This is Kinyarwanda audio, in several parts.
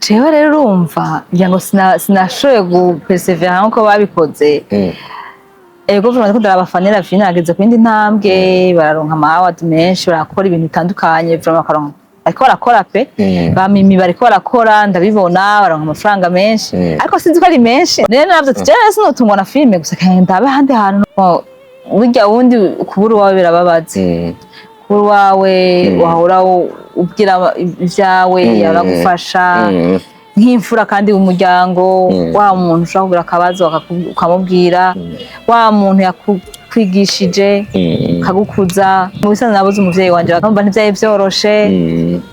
jewe rero urumva ngira ngo sinashoboye gupersevera nkuko babikoze. Ego vuba ko ndabafana lavine ageze ku yindi ntambwe bararonka amaward menshi barakora ibintu bitandukanye vuba bakaronka ariko barakora pe bamimi bariko barakora ndabibona baronka amafaranga menshi ariko sinzi ko ari menshi rero navyo tujere sinotungwa na filme gusa kandi ndabe handi hantu burya wundi kubura wawe birababaze kubura wawe wahora ubwira ivyawe yaragufasha nk'imfura kandi umuryango wa muntu ushaka kugira akabazo ukamubwira wa muntu yakwigishije kagukuza mu bisanzwe nabuze umuvyeyi wanje bakamva ntivyaye vyoroshe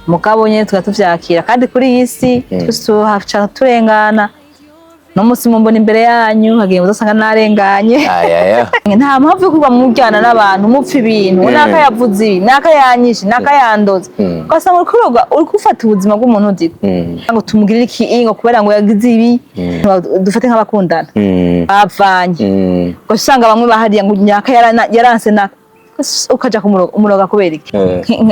mugabo nyene tugatuvyakira kandi kuri iyi si twese turengana no musi mumbona imbere yanyu hagiye muzosanga narenganye nta mpamvu yo kuba mujyana n'abantu mupfa ibintu naka yavuze naka yanyishe naka yandoze kwasa muri kuroga uri gufata ubuzima bw'umuntu udiko ngo tumugirire iki ngo kubera ngo yagize ibi dufate nk'abakundana bavanye ngo usanga bamwe bahariye ngo nyaka yaranse naka ukaja kumuroga kubera iki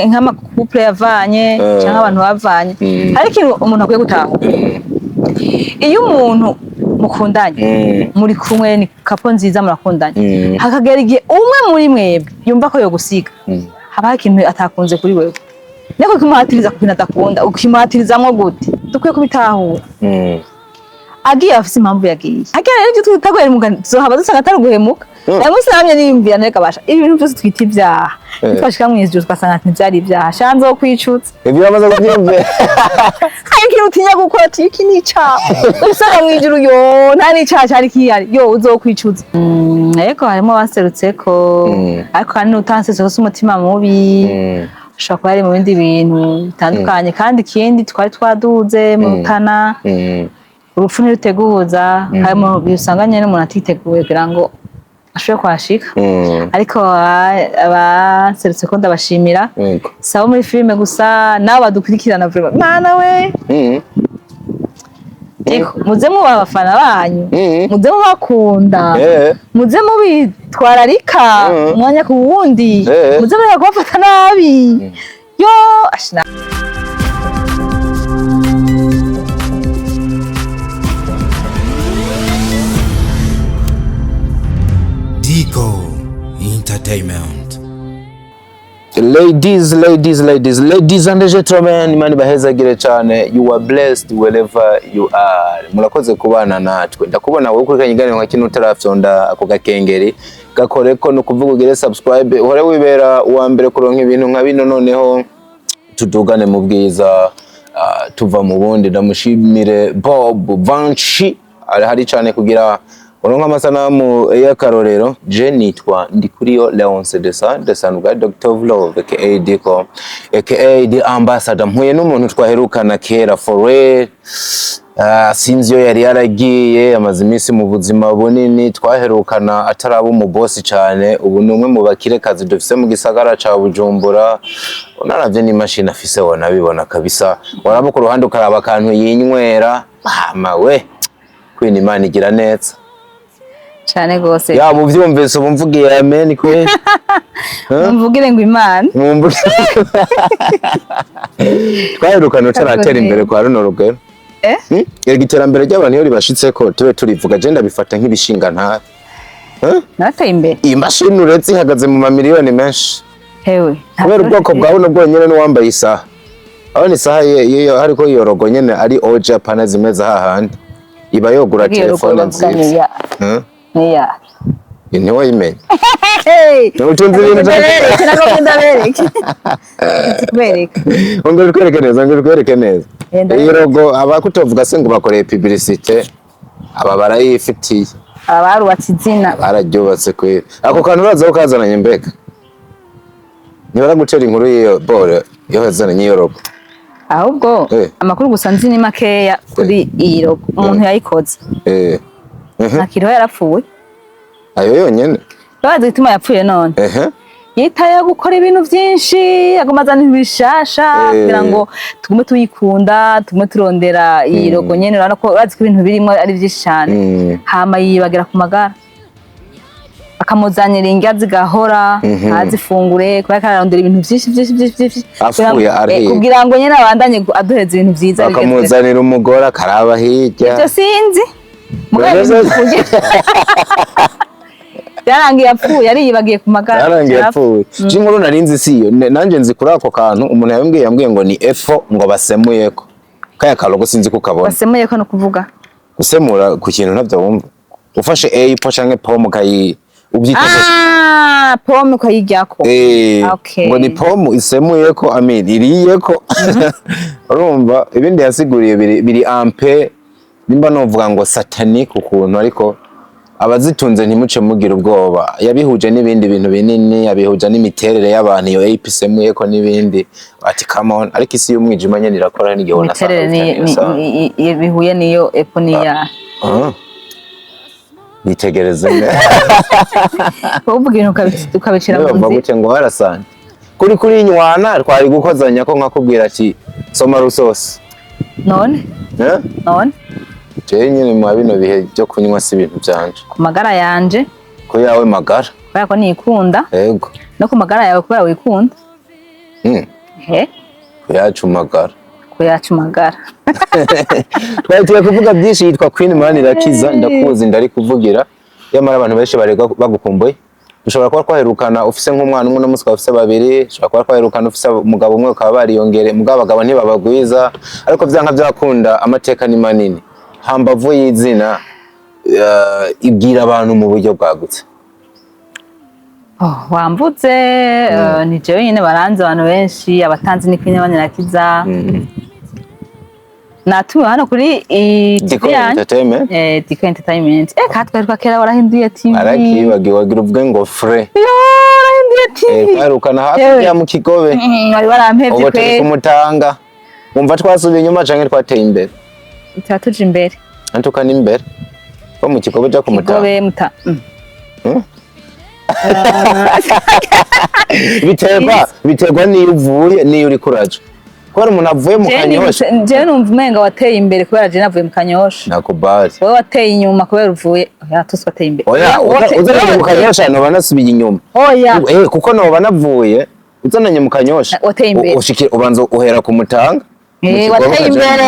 nk'ama couple yavanye cyangwa abantu bavanye ariko umuntu akwiye gutaha iyo umuntu mukundanye muri kumwe ni kapo nziza murakundanye hakagera igihe umwe muri mwebwe yumva ko yo gusiga haba ikintu atakunze kuri wewe niko kimuhatiriza ku bintu atakunda ukimuhatirizamwo gute dukwiye kubitahura agiye afise impamvu yagiye agiye rero ibyo tutagwera mugani zohaba dusanga atari guhemuka namusamye nimbira nereka basha ibintu byose twita ibyaha twashika mw'ijuru twasanga ntivyari ibyaha shanze wo kwicutsa ibyo bamaze kubyumva hari ikintu utinya gukora iki nica usanga mw'ijuru yo nta nica cyari kiyari yo uzokwicutsa ariko harimo abaserutseko ariko kandi utansetse ko umutima mubi ushobora kuba ari mu bindi bintu bitandukanye kandi ikindi twari twaduze mu rutana urupfu ntiruteguza harimo bisanganye n'umuntu atiteguye kugira ngo ashobora kwashika ariko abaserutse ko ndabashimira sabo muri filime gusa nabo badukurikirana vuba mana we muze muba abafana banyu muze mubakunda muze mubitwararika umwanya ku wundi muze mureka kubafata nabi yo ashina Entertainment. Ladies and gentlemen, Imana ibahezagire cyane. You are blessed wherever you are. Murakoze kubana natwe. Ndakubona wowe kuri kanyiganiro nka kintu utarafyonda ako gakengeri gakoreko no kuvuga ugire subscribe uhore wibera uwa mbere kuronka ibintu nka bino noneho tudugane mu bwiza tuva mu bundi. Ndamushimire Bob Vanchi hari cyane kugira uronka amasanamu y'akarorero. Je nitwa Ndikuriyo Leonce Desanubwa Dr. Vlog aka Diko aka the ambassador. Mpuye n'umuntu twaherukana kera for real sinzi yo yari yaragiye amaze iminsi mu buzima bunini twaherukana ataraba mu boss cyane. Ubu numwe mu bakire kazi dufise mu gisagara ca Bujumbura. Unaravye ni machine afise wona bibona kabisa waraba ku ruhande ukaraba kantu yinywera mawe kwini Imana igira neza cyane gose ya muvyumvise ubumvugiye amen kwe mvugire ngo Imana twaherukana ucaratera imbere kwa runo rugero igiterambere ry'abantu iyo ribashitseko tube turivuga je ndabifata nk'ibishinga ntara nateye imbere imashini uretse ihagaze mu mamiliyoni menshi hewe kubera ubwoko bwawe nubwo nyene n'uwambaye isaha aho ni isaha iyo hariko iyo rogo nyene ari oja pana zimeza hahandi iba yogura telefone nziza niya niwe imenya utunze ibintu bereka ongera kwereke neza iyo rogo abakutovuga se ngo bakoreye publicité aba barayifitiye abarubatse izina bararyubatse kwera ako kantu uraza ukazananye mbega nibara gutera inkuru y'iyo bore yo hazananye iyo rogo ahubwo amakuru gusa nzi ni makeya kuri iyi rogo umuntu yayikoze nakiriho yarapfuye ayo yonyene bazi gituma yapfuye none yitaye gukora ibintu byinshi agomazana ibishasha kugira ngo tugume tuyikunda tugume turondera iyi rogo nyene urabona ko bazi ko ibintu birimo ari byinshi cyane hama yibagira ku magara akamuzanira indya zigahora ntazifungure kubera kararondera ibintu byinshi afuye ariye kugira ngo nyene abandanye aduheza ibintu byiza akamuzanira umugore akaraba hirya ivyo sinzi yarangiye apfuye ariyibagiye ku magara yarangiye apfuye inkuru narinzi siyo nanje nzi kuri ako kantu umuntu yambwiye ngo ni efo ngo basemuyeko kaya kalogo sinzi kukabona basemuyeko no kuvuga gusemura ku kintu ntavyo wumva ufashe ipo canke pomo kayi ubyikoze pomo kayiryako okay ngo ni pomo isemuyeko amin iriyeko urumva ibindi yasiguriye biri ampe nimba novuga ngo satanique ukuntu ariko abazitunze ntimuce mugira ubwoba yabihuje n'ibindi bintu binini yabihuje n'imiterere y'abantu iyo episemuyeko n'ibindi ati come on ariko isi y'umwijima nyene irakora n'igihe wona imiterere bihuye niyo eponiya nitegereze uvuga ibintu ukabicira mu nzi gute ngo harasanje kuri inywana twari gukozanya ko nkakubwira ati soma rusosi none nyine mu bino bihe byo kunywa si ibintu byanje ku magara yanje ko yawe magara kubera ko nikunda yego no ku magara yawe kubera wikunda kuyacu magara twari tugiye kuvuga byinshi yitwa Queen Man irakiza ndakuzi ndari kuvugira yamara abantu benshi barega bagukumbuye ushobora kuba twaherukana ufise nk'umwana umwe n'umuswa ufise babiri ushobora kuba twaherukana ufise umugabo umwe ukaba bariyongere mugabo abagabo ntibabagwiza ariko vyanka byakunda amateka ni manini hambavu y'izina ibwira abantu mu buryo bwagutse wambutse ni jewe nyine baranze abantu benshi abatanzi ni Queen Man irakiza natumiwe hano kuri Diko Entertainment Diko Entertainment katwereka kera warahinduye TV arakibagiwe wagira uvuge ngo fre warahinduye TV kwarukana hakurya mu Kigobe wari warampevye kwe kumutanga umva twasubiye inyuma canke twateye imbere twatuje imbere antuka ni imbere ko mu Kigobe ja kumutanga Kigobe muta biterwa niyo uvuye niyo uri kuraje kubera umuntu avuye mu Kanyosha je numva umenga wateye imbere kubera je navuye mu Kanyosha nakubari wowe wateye inyuma kubera uvuye tusi wateye imbere uzananye mu Kanyosha no banasubiye inyuma kuko no banavuye uzananye mu Kanyosha wateye imbere ushikira ubanza uhera ku mutanga wateye imbere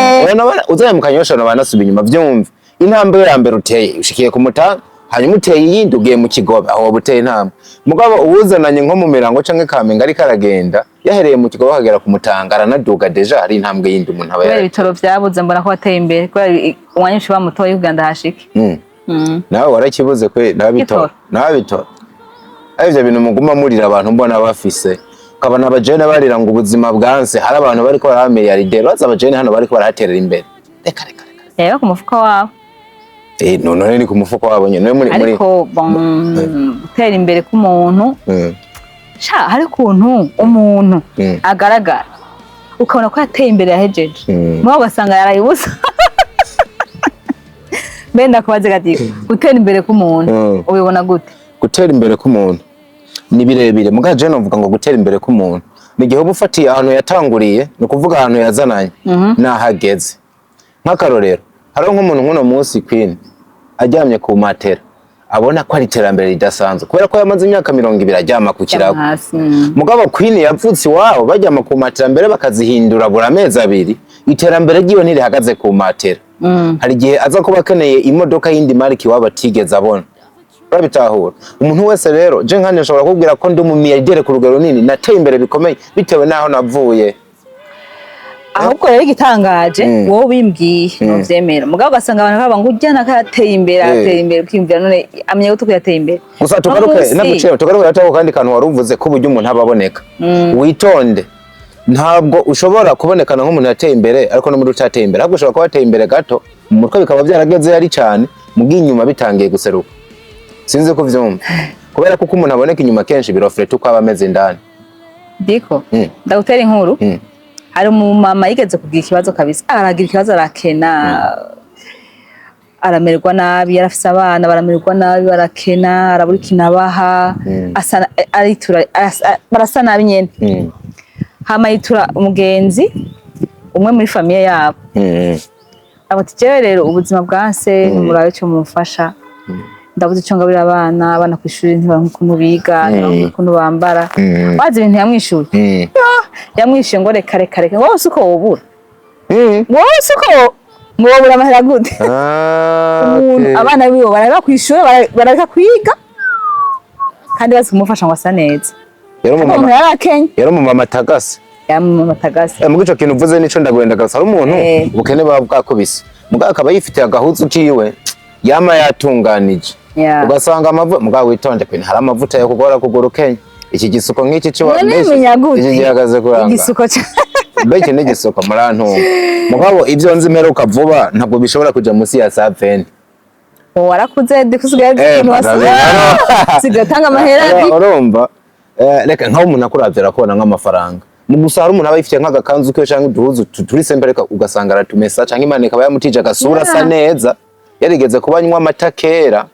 uzananye mu Kanyosha no banasubiye inyuma byumve intambwe ya mbere uteye ushikiye ku mutanga hanyuma uteye iyindi ugiye mu Kigobe aho buteye intambwe mugabo uwuzananye nko mu Mirango canke Kamenge ariko aragenda yahereye mu Kigobe akagera ku Mutanga aranaduga deja hari intambwe yindi umuntu aba yari ibitoro byabuze mbona ko wateye imbere kubera umwanya ushobora mutoye Uganda hashike nawe warakibuze kwe nabitora ivyo bintu muguma murira abantu mbona bafise ukabona abajene barira ngo ubuzima bwanse hari abantu bariko barahamiliyardero baza abajene hano bariko barahaterera imbere reka ku mufuka wabo none ni ku mufuko wabo nyene muri ariko gutera imbere k'umuntu hari ukuntu umuntu agaragara ukabona ko yateye imbere yahejeje mwaho ugasanga yarayibuza benda kubaze gati gutera imbere k'umuntu ubibona gute gutera imbere k'umuntu ni birebire mugaje no mvuga ngo gutera imbere k'umuntu ni gihe ubufatiye ahantu yatanguriye no kuvuga ahantu yazananye nahageze nk'akarorero hari nk'umuntu nk'uno munsi Queen ajyamye ku matera abona ko ari iterambere ridasanzwe kubera ko yamaze imyaka 20 ajyama ku kirago mugabo Queen yavutse iwabo bajyama ku matera mbere bakazihindura buri amezi abiri iterambere ryiwe ntirihagaze ku matera hari igihe aza kuba akeneye imodoka y'indi mariki iwabo atigeze abona urabitahura umuntu wese rero je nkane nshobora kubwira ko ndi umumiliyardere ku rugero runini nateye imbere bikomeye bitewe naho navuye ahubwo rero igitangaje wowe bimbwiye novyemera mugabo ugasanga abantu baba ngo ujyana kateye imbere ukimvira none amenye ko tukuyateye imbere gusa tugaruke nabucero tugaruke atako kandi kantu waruvuze ko buryo umuntu ababoneka witonde ntabwo ushobora kubonekana nk'umuntu yateye imbere ariko no muri utateye imbere ahubwo ushobora kuba yateye imbere gato mu mutwe bikaba byarageze yari cyane mugiye inyuma bitangiye guseruka sinzi ko vyumva kubera ko umuntu aboneka inyuma kenshi birofrete uko aba ameze indani Diko ndagutera inkuru hari umumama yigeze kugira ikibazo kabisa aragira ikibazo arakena aramerwa nabi yarafise abana baramerwa nabi barakena arabura kinabaha asa aritura barasa nabi nyene hama yitura umugenzi umwe muri famiye yabo abati jewe rero ubuzima bwanse murabe cyo mumfasha ndabuze ico ngabira abana kwishuri ntibaronka ukuntu biga ntibaronka ukuntu bambara bazi ibintu yamwishuye yamwishuye ngo reka wowe uko wobura wowe uko mwobura amahera gute abana bibo baraba kwishuri barareka kwiga kandi bazi kumufasha ngo asa neza yari mu mama tagase mu gico kintu uvuze nico ndagwenda gasa ari umuntu ubukene bwakubise mugabo akaba yifitiye agahuzu kiwe yama yatunganije ugasanga amavuta mugabo witonde kwene hari amavuta yo kugora kugura Kenya iki gisuko nk'iki cyo iki gihagaze kuranga igisuko beke n'igisuko murantunga mugabo ibyo nzimeruka vuba ntabwo bishobora kuja musi ya saveni warakuze dikusigaye ikintu sigatanga amahera urumva reka nkaho umuntu akuravira kubona nk'amafaranga mu gusara umuntu aba yifitiye nk'agakanzu ke cyangwa uduhuzu turi sembe reka ugasanga aratumesa cyangwa Imana ikaba yamutije agasura asa neza yarigeze kubanywa amata kera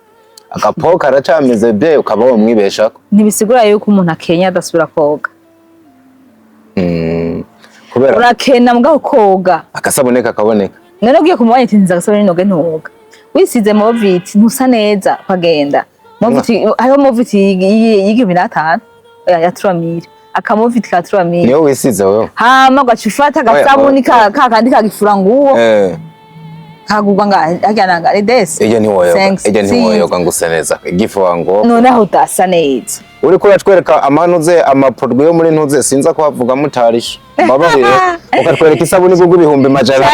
agapoka aracameze bye ukaba wo mwibeshako ntibisigura yuko umuntu akenya adasubira koga kubera urakena mugabo koga akasaboneka akaboneka none ugiye kumubanya tinza agasabone noge ntuwoga wisize moviti ntusa neza ukagenda moviti hariho moviti y'15 ya 3000 akamoviti ka 3000 niyo wisize wewe hama ugacufata agasabuni ka kandi kagifura nguwo kagugwa ngahananga idese ejo ni woyoga ngusa neza igifu wango none aho utasa neza uri ko yatwereka amanuze amaprodwe yo muri ntuze sinza kuhavuga mutarisha babarire ukatwereka isabuni gugu ibihumbi majana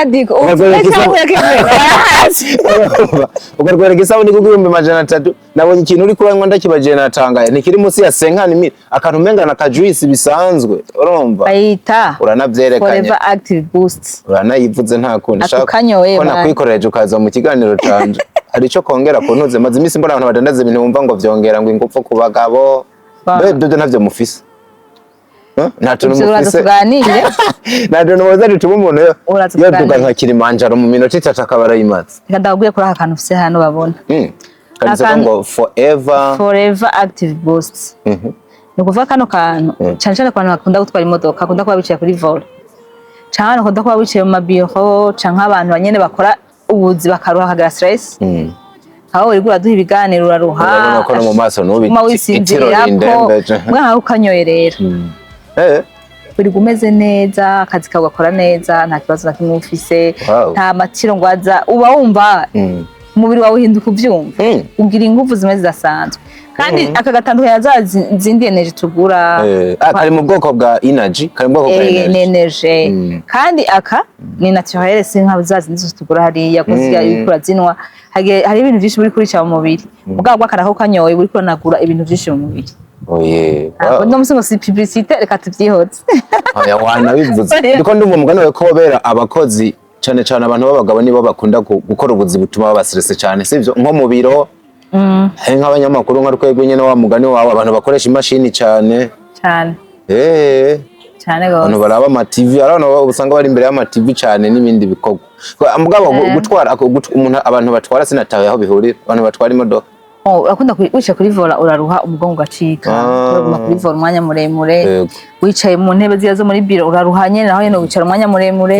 ukatwereka isabuni gugu ibihumbi majana 3 nabonye ikintu uri kuranywa ndakibaje natangaye ntikiri musi ya 50 akantu mengana ka juice bisanzwe urumva bayita uranavyerekanye Forever Active Boost uranayivuze nta kundi shaka ko nakwikoreje ukaza mu kiganiro canje hari ico kongera ku ntuze maze imisi mbona abantu badandaza ibintu bumva ngo vyongera ngo ingupfo ku bagabo bebe ntavyo mufise nta tuntu mufise nta tuntu muza rituma umuntu yaduga nka Kilimanjaro mu minota 3 akabara yimatse ndagubwiye kuri aka kantu ufise hano babona kanisa ngo Forever Active Boost ni kuvuga kano kantu cyane cyane abantu bakunda gutwara imodoka akunda kuba bicaye kuri vola cyane akunda kuba bicaye mu mabiro canke abantu banyene bakora ubuzi bakaruha kagira stress aho uri guraduha ibiganiro uraruha no mu maso nubi wisinzira ko mwaha ukanyoyerera uri gumeze neza akazi kagakora neza nta kibazo na kimwe ufise nta matiro ngwaza uba wumva umubiri wawe uhinduka uvyumva ugira ingufu zimeze zasanzwe kandi aka gatandukanye zindi energy tugura kari mu bwoko bwa energy kari mu bwoko bwa energy kandi aka ni naturel sinka zazindi zose tugura hariya kuziga ibikura zinwa hari ibintu byinshi buri kurica mu mubiri ubwabo akarako kanyoye buri kuranagura ibintu byinshi mu mubiri no musingo si publicité reka tuvyihoze oya wana bivuze ndiko ndumva umugani we kobera abakozi cyane cyane abantu b'abagabo nibo bakunda gukora ubuzi butuma babastresse cyane sivyo nko mu biro nk'abanyamakuru nka rwego nyene wa mugani wawe abantu bakoresha imashini cyane cyane gose abantu baraba ama TV arano usanga bari imbere y'ama TV cyane n'ibindi bikorwa mugabo gutwara umuntu abantu batwara sinataye aho bihurira abantu batwara imodoka urakunda wicaye kuri vola uraruha umugongo ugacika uraguma kuri vola umwanya muremure wicaye mu ntebe ziyazo muri biro uraruha nyene naho nyene wicara umwanya muremure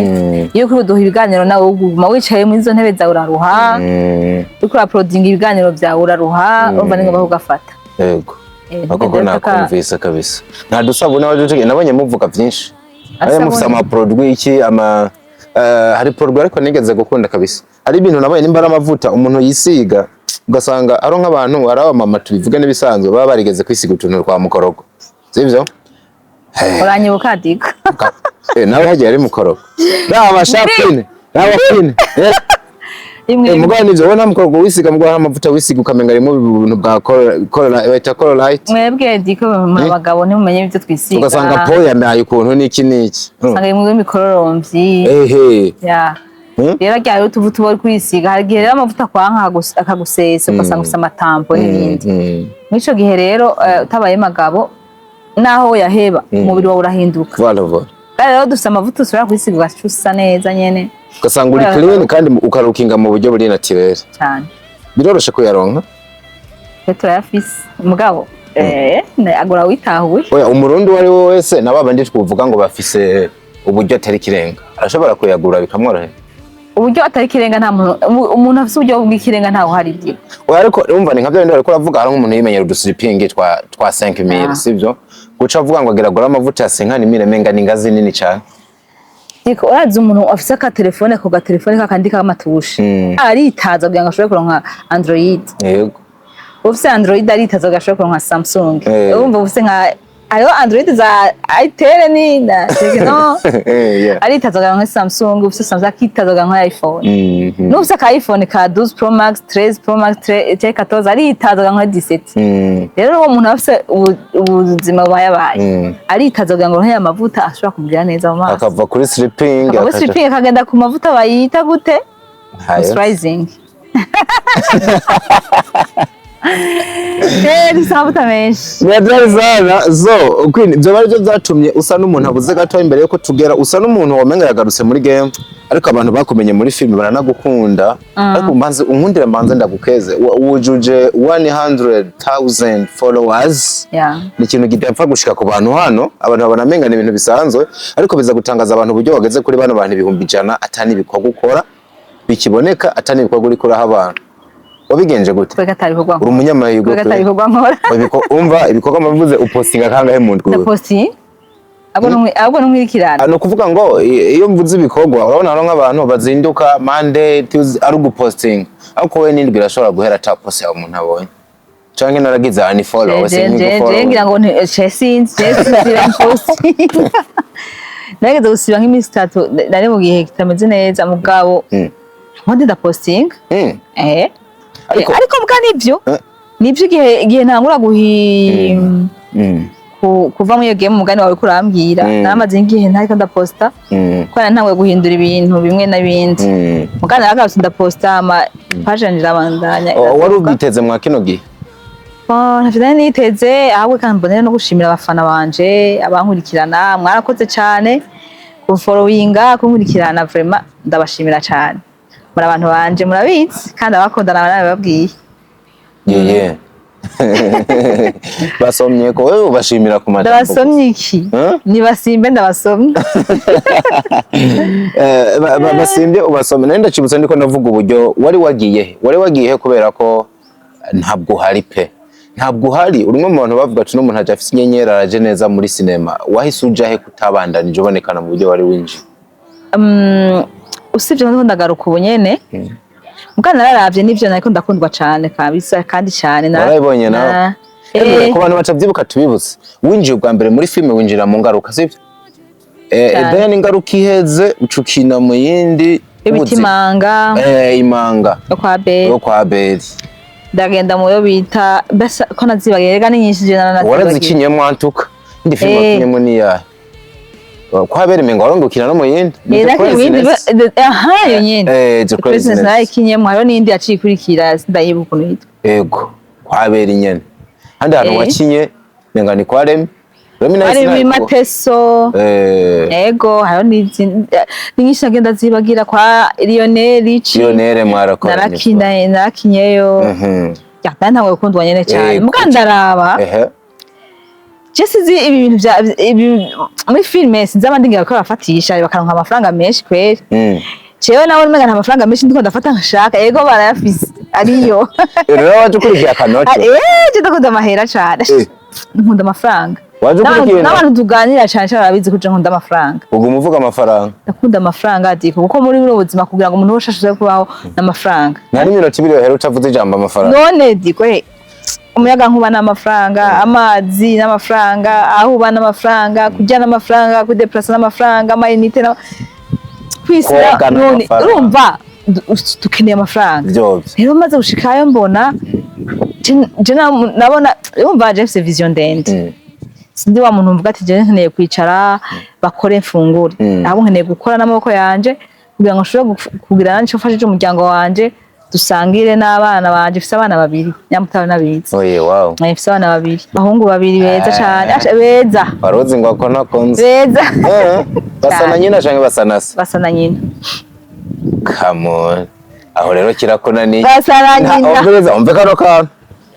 iyo kuri duha ibiganiro nawe uguma wicaye muri izo ntebe zawe uraruha uriko uraprodinga ibiganiro byawe uraruha urumva ningombwa kugafata yego akoko nakumvise kabisa nta dusabune waje nabonye muvuga vyinshi ayo mufisa ama produit iki ama hari produit ariko nigeze gukunda kabisa hari ibintu nabonye nimbara amavuta umuntu yisiga ugasanga aro nk'abantu araba mama tubivuge nibisanzwe baba barigeze kwisiga utuntu kwa mukorogo sivyo uranyibuka dika nawe hagiye ari mukorogo naba shapine mugabo nivyo ubona mukorogo wisiga mugabo amavuta wisiga ukamenga ari mu bintu bwa colorite mwebwe dika mu bagabo ntimumenye ibyo twisiga ugasanga poya ndaye ukuntu niki usanga mu mikororomvyi rero ryayo utuvuta bari kwisiga hari gihe rero amavuta kwanka akagusesa ugasanga ufite amatampo n'ibindi mwico gihe rero utabaye magabo naho yaheba umubiri wawe urahinduka rero dufite amavuta usubira kwisiga ugacusa neza nyene ugasanga uri clean kandi ukarukinga mu buryo buri naturel cyane biroroshe kuyaronka petro yafise mugabo agora witahuye oya umurundi wari wese nababandi tkuvuga ngo bafise uburyo atari kirenga arashobora kuyagura bikamworohera uburyo atari kirenga nta umuntu afite uburyo bw'ikirenga ntaho hari byo ariko urumva ni nkabyo ndiko ravuga hari nk'umuntu yimenyera udusiripingi twa 5000 sivyo guca avuga ngo ageragura amavuta ya 5000 menga ni ngazi nini cyane niko urazi umuntu afise ka telefone ko ga telefone kakandika amatushe aritaza kugira ngo ashobore kuronka Android yego ufise Android aritaza gashobora kuronka Samsung urumva ufise nka ayo Android za Itel ni na Tecno aritaza kuronka Samsung ufise Samsung akitaza kuronka iPhone n'ufise ka iPhone ka 12 Pro Max 13 Pro Max 14 aritaza kuronka 17 rero uwo muntu afise ubuzima bayabaye aritaza kugira ngo aronke amavuta ashobora kugira neza mu maso akava kuri sleeping akagenda ku mavuta bayita gute moisturizing Sabuta menshi. Yadrazana zo kwini byo bari byo byatumye usa n'umuntu abuze gato imbere yuko tugera usa n'umuntu wamenga yagarutse muri game ariko abantu bakumenye muri film baranagukunda ariko mbanze unkundira mbanze ndagukeze wujuje 100,000 followers ni ikintu gidapfa gushika ku bantu hano abantu babona menga ni ibintu bisanzwe ariko biza gutangaza abantu buryo bageze kuri bano bantu 100,000 atani bikorwa gukora bikiboneka atani bikorwa uri kuraha abantu wabigenje gute uri umunyamahirwe umva ibikorwa mavuze upostinga kangahe mu ndwi posting abo numwirikirana no kuvuga ngo iyo mvuze ibikorwa urabona hano nk'abantu bazinduka Monday Tuesday ari guposting ariko we nindwi irashobora guhera ta post ya umuntu abonye canke naragize ani follow ngira ngo sinzi posting nageze gusiba nk'imisi 3 nari mu gihe kitameze neza mugabo nkode da posting ariko mbwa nibyo igihe ntangura kuva mu iyo game umugani wawe kurambwira namaze igihe ntariko ndaposta kwana ntangwe guhindura ibintu bimwe na bindi mugani aragarutse ndaposta ama page nirabandanya wari ubiteze mwa kino gihe ntafite niteze ahubwo kandi mbonera no gushimira abafana banje abankurikirana mwarakoze cyane ku followinga kunkurikirana vraiment ndabashimira cyane muri abantu banje murabizi kandi abakundana nababwiye basomye ko wewe ubashimira ku majambo ndabasomye iki ni basimbe ndabasomye basimbe ubasomye nenda cibutse ndiko ndavuga uburyo wari wagiye kubera ko ntabwo hari pe ntabwo hari urimo mu bantu bavuga ati n'umuntu aje afite inyenyeri araje neza muri cinema wahise ujahe kutabandanije ubonekana mu buryo wari winji usibye ngo ndagaruka ubunyene mugana nararavye nivyo nariko ndakundwa cyane kabisa kandi cyane narabibonye nawe ku bantu batavyibuka tubibutse winjiye ubwa mbere muri filme winjira mu ngaruka sivyo then ingaruka iheze ucukina mu yindi ibitimanga imanga yo kwa Beri ndagenda mu yo bita basa ko nazibagera ni nyinshi je warazikinye mwantuka ndi filme wakinyemo ni ya kwa Beri mengo warongukina no mu yindi yo nyine president nayikinyemo haro nindi yacikurikira sindayibuka ukuntu yitwa ego kwa Beri nyene handi hantu wakinye menga ni kwa Remi ari Mateso ego haro nyinshi agenda zibagira kwa Lionel mwarakoranye narakinyeyo ya ntawe ukundwa nyene cyane mukandaraba Jessizi ibi bintu muri filme sinzabandingira ko bafatisha bakaronka amafaranga menshi kweri cewe nawe umenga nta amafaranga menshi ndiko ndafata nkashaka ego barayafise ariyo rero waje kurikiya kanoti je ndakunda amahera cyane nkunda amafaranga waje kurikiya n'abantu tuganira cyane cyane barabizi ko je nkunda amafaranga ubwo muvuga amafaranga ndakunda amafaranga diko kuko muri buri buzima kugira ngo umuntu wese ashobore kubaho n'amafaranga nari minota 2 hero utavuze ijambo amafaranga none diko umuyaga nkuba n'amafaranga amazi n'amafaranga aho uba n'amafaranga kujya n'amafaranga kudeplasa n'amafaranga amayinite kwisira none urumva tukeneye amafaranga rero maze gushikayo mbona je nabona urumva je mfise vision ndende sindi wa muntu mvuga ati je nkeneye kwicara bakore mfungure abo nkeneye gukora n'amaboko yanje kugira ngo nshobore kugira nanje mfashije umuryango wanje dusangire n'abana banje mfise abana babiri nyamutaro nabizi wow mfise abana babiri bahungu babiri beza cyane beza barozi ngo ko nakonze beza basana nyina canke basanasa basana nyina come on aho rero kirakunaniye basana nyina umve kano kantu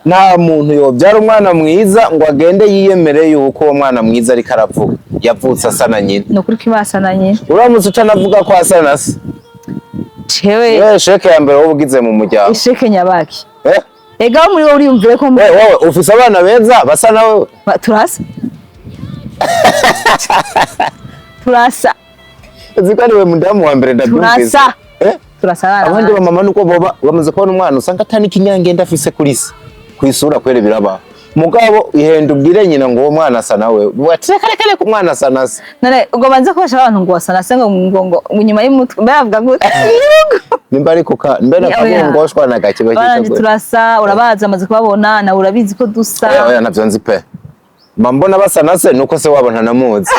nta muntu yobyara umwana mwiza ngo agende yiyemere yuko uwo mwana mwiza ariko aravuga yavutse asana nyina no kuri kimasana nyina uramutse utanavuga ko asanasa Cewe sheke ya mbere wowe ugize mu muryango. Isheke nyabaki. Ega muri wowe uriyumvire ko wowe ufise abana beza basa nawe. Turasa. Turasa. Ziko ari we mudamu wa mbere ndabyumvise. Turasa. Turasa abana. Abandi ba mama nuko boba bamaze kubona umwana usanga atani kinyange ndafise kuri se. Kwisura kwere biraba. Mugabo ihenda ubwire nyina ngo uwo mwana asa nawe. Kare ku mwana asa nase. None ubwo banze kubasha abantu ngo asa nase ngo nyuma y'umutwe baravuga ngo nimba ari kuka mbere akabongoshwa na gake bakitagwe. Turasa urabaza amaze kubabona na urabizi ko dusa. Oya navyo nzi pe. Mbona basa nase nuko se wabona namuzi.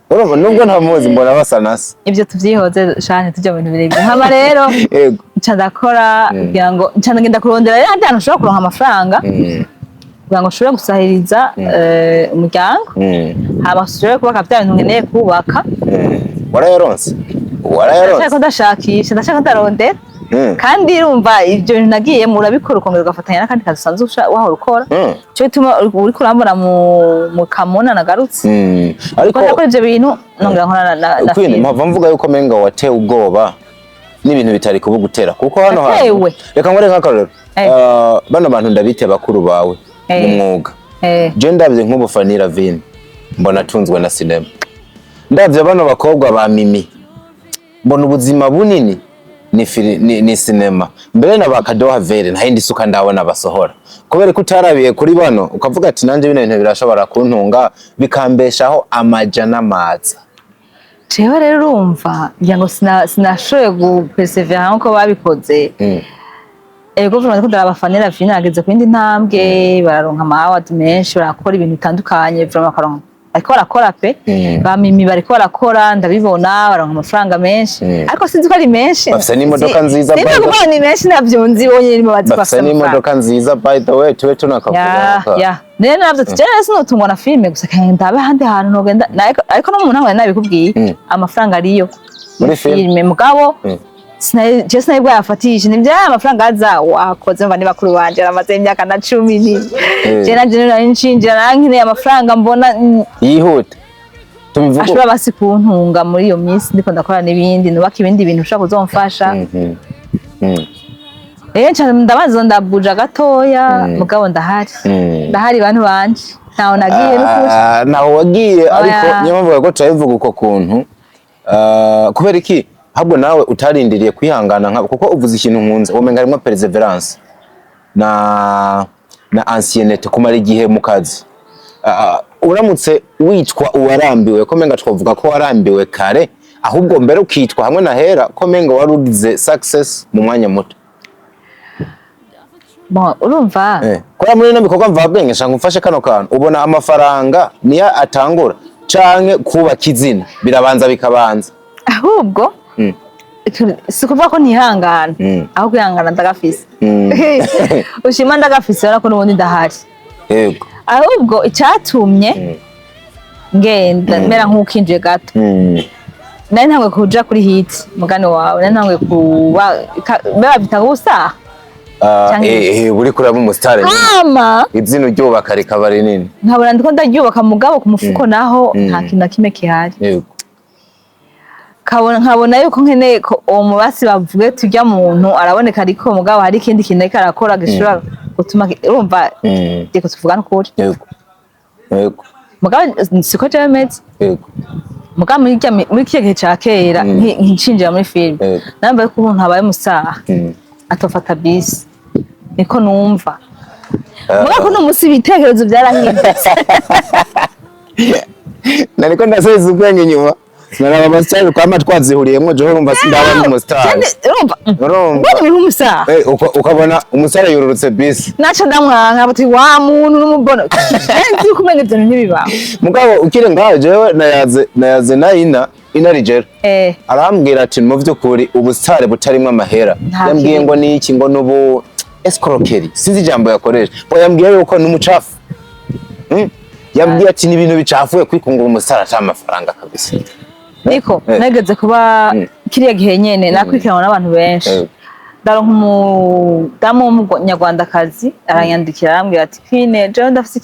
Urumva nubwo ntamuzi mbona basa nase. Ibyo tuvyihoze shane tujya mu bintu birebire. Hama rero yego. Ncadakora kugira ngo ncandagenda kurondera rero handi hantu ushobora kuronka amafaranga. Kugira ngo ushobore gusahiriza umuryango. Haba ushobore kubaka bya bintu nkeneye kubaka. Warayaronse. Ndashaka ndashakisha ndashaka ndarondera. Kandi urumva ibyo bintu nagiye murabikora ukongera ugafatanya n'akandi kazi usanzwe wahora ukora. Cyo bituma uri kurambura mu kamona nagarutse. Ariko ko ibyo bintu nongera nkora na Queen mpava mvuga yuko menga watewe ubwoba n'ibintu bitari kubugutera kuko hano hantu reka ngore nk'akarero bano bantu ndabite bakuru bawe mu mwuga je ndavye nk'ubu FANNY LAVINE mbona tunzwe na cinema ndavye bano bakobwa ba Mimi mbona ubuzima bunini ni cinema mbere na ba CADEAU RAVELLE nta yindi suka ndabona basohora kubera ko utarabiye kuri bano ukavuga ati nanje bino bintu birashobora kuntunga bikambeshaho amaja n'amaza. Cewe rero urumva ngira ngo sinashoboye gupersevera nko babikoze. Ego vuba ko ndaba FANNY LAVINE ageze ku yindi ntambwe bararonka amahera menshi barakora ibintu bitandukanye vuba bakaronka ariko barakora pe ba Mimi bariko barakora ndabibona baronka amafaranga menshi ariko sinzi ko ari menshi. Bafise n'imodoka nziza by the way. Ni menshi navyunzi bonye ni bazi bafise n'imodoka nziza by the way tuwe tunakavuga. Nene navyo tujere sinotungwa na filme gusa kandi ndabe handi hantu nogenda ariko no mu ntango nabikubwiye amafaranga ariyo muri filme mugabo sinari bwa yafatije nibyo amafaranga aza wakoze mva ni bakuru banje aramaze imyaka na 10 ni je na general nshinjira nankine amafaranga mbona yihuta tubivuga ashobora basi kuntunga muri iyo minsi ndiko ndakora n'ibindi nubaka ibindi bintu ushaka kuzomfasha. Ndabazo ndabuja gatoya mugabo ndahari bantu banje ntaho nagiye n'ukuri naho wagiye ariko nyamvuga ko turabivuga uko kuntu kubera iki ahubwo nawe utarindiriye kwihangana nka kuko uvuze ikintu nkunze umenga harimo perseverance na ancienneté kumara igihe mu kazi. Uramutse witwa uwarambiwe ko menga twavuga ko warambiwe kare ahubwo mbere ukitwa hamwe na hera ko menga warugize success mu mwanya muto. Urumva kora muri no bikorwa mvabwenge shanga umfashe kano kantu ubona amafaranga niya atangura canke kubaka izina birabanza bikabanza ahubwo sikuvuga ko ntihangana aho kwihangana ndagafise ushima ndagafise ariko n'ubundi ndahari yego ahubwo icyatumye ngenda mera nk'ukinjiye gato nari ntangwe kuja kuri hit mugani wawe nari ntangwe kuba bita gusa buri kuraba umusitari izina uryubaka rikaba rinini nkabona ndiko ndaryubaka mugabo ku mufuko naho nta kintu na kimwe kihari yego nkabona yuko nkeneye ko uwo mubasi bavuge tujya muntu araboneka ariko mugabo hari ikindi kintu ariko arakora gishobora gutuma urumva ndiko tuvuga n'ukuri yego mugabo siko je meze yego mugabo muri kiye gihe ca kera nkinjira muri filme nambaye ko umuntu abaye musaha atofata bisi niko numva mugabo no musi bitekerezo byarahindutse nariko ndaseze ubwenge nyuma naraba amasitari kwa matwazihuriyemo je urumva sindabona umusitari urumva ni umusaha ukabona umusitari yururutse bisi naca ndamwanka bati wa muntu n'umubono nzi kumenya ibyo ntibiba mugabo ukire ngaho jewe nayaze na ina rigera arambwira ati mu by'ukuri ubusitari butarimo amahera yambwiye ngo ni iki ngo nubu escroquerie sinzi ijambo yakoresha yambwiye yuko n'umucafu yambwiye ati ni ibintu bicafuye kwikungura umusitari ata amafaranga kabisa niko nageze kuba kiriya gihe nyene nakwikiranwa n'abantu benshi ndaronka umudamu w'umunyarwandakazi aranyandikira arambwira ati Queen jewe ndafise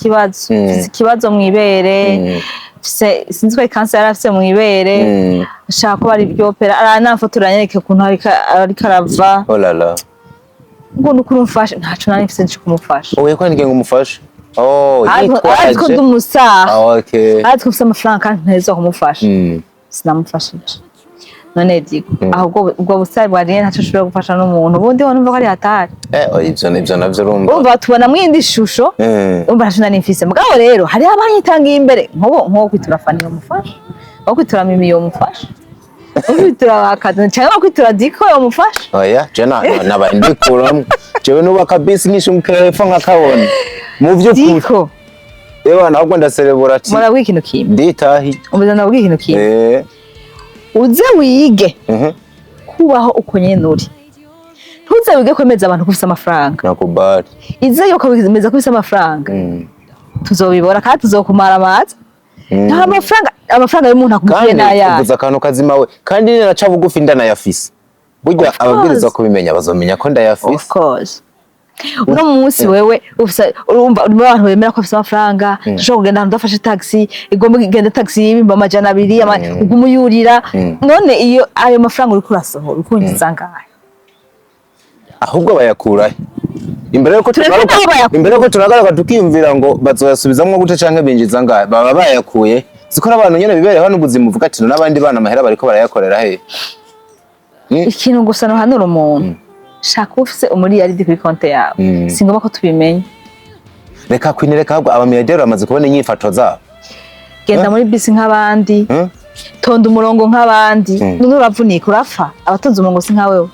ikibazo mwibere afise sinzi ko cancer yarafise mu ibere ashaka ko bari byopera aranafotora nyereke kuntu ariko arava oh la la ngo nukuri umfashe ntaco nari mfise nje kumufasha oye kwandike ngo umufashe oh ariko ndumusaha okay ariko mfise amafaranga kandi nteza kumufasha sinamufashije none diko ahubwo ubwo busabe bwariye ntaco shobora gufasha n'umuntu ubundi ho numva ko ari hatari ivyo navyo urumva umva tubona mwindi shusho umva ntaco nari mfise mugabo rero hari abanyitangiye imbere nko kwitura Fanny yomufasha nko kwitura Mimi yomufasha kwitura bakadana cyangwa kwitura Diko yomufasha oya jena nabandi kuramwe jewe nubaka business umkefa nkakabona mu vyo Diko ewa nahubwo ndaserebura ati mara w'ikintu kimwe nditahi umuzana w'ikintu kimwe uze wige kubaho uko nyene uri ntuze wige kwemeza abantu kufisa amafaranga nakubari ize yo kwemeza kufisa amafaranga tuzobibora kandi tuzokumara amazi nta amafaranga y'umuntu akumviye naya uguza akantu kazima we kandi ni naca bugufi ndanayafise burya ababwiriza kubimenya bazomenya ko ndayafise of course uno munsi wewe urumva abantu bemera ko afise amafaranga ushobora kugenda ahantu udafashe taxi igomba kugenda taxi y'ibihumbi amajana 200 ugumuyurira none iyo ayo mafaranga uri kurasohora ukunjiza ngahe ahubwo bayakurahe imbere yuko turagaruka tukiyumvira ngo bazoyasubizamwo gute canke binjiza ngahe baba bayakuye zikora abantu nyene bibereho n'ubuzima uvuga ati n'abandi bana amahera bariko barayakorera he ikintu gusa no hanura umuntu shaka ufise umuriyaridi kuri konte yawe singoma ko tubimenya reka kwinireka ahubwo abamiliyarderi bamaze kubona inyifato zabo genda muri bisi nk'abandi tonda umurongo nk'abandi nuravunika urapfa abatonze umurongo si nka wewe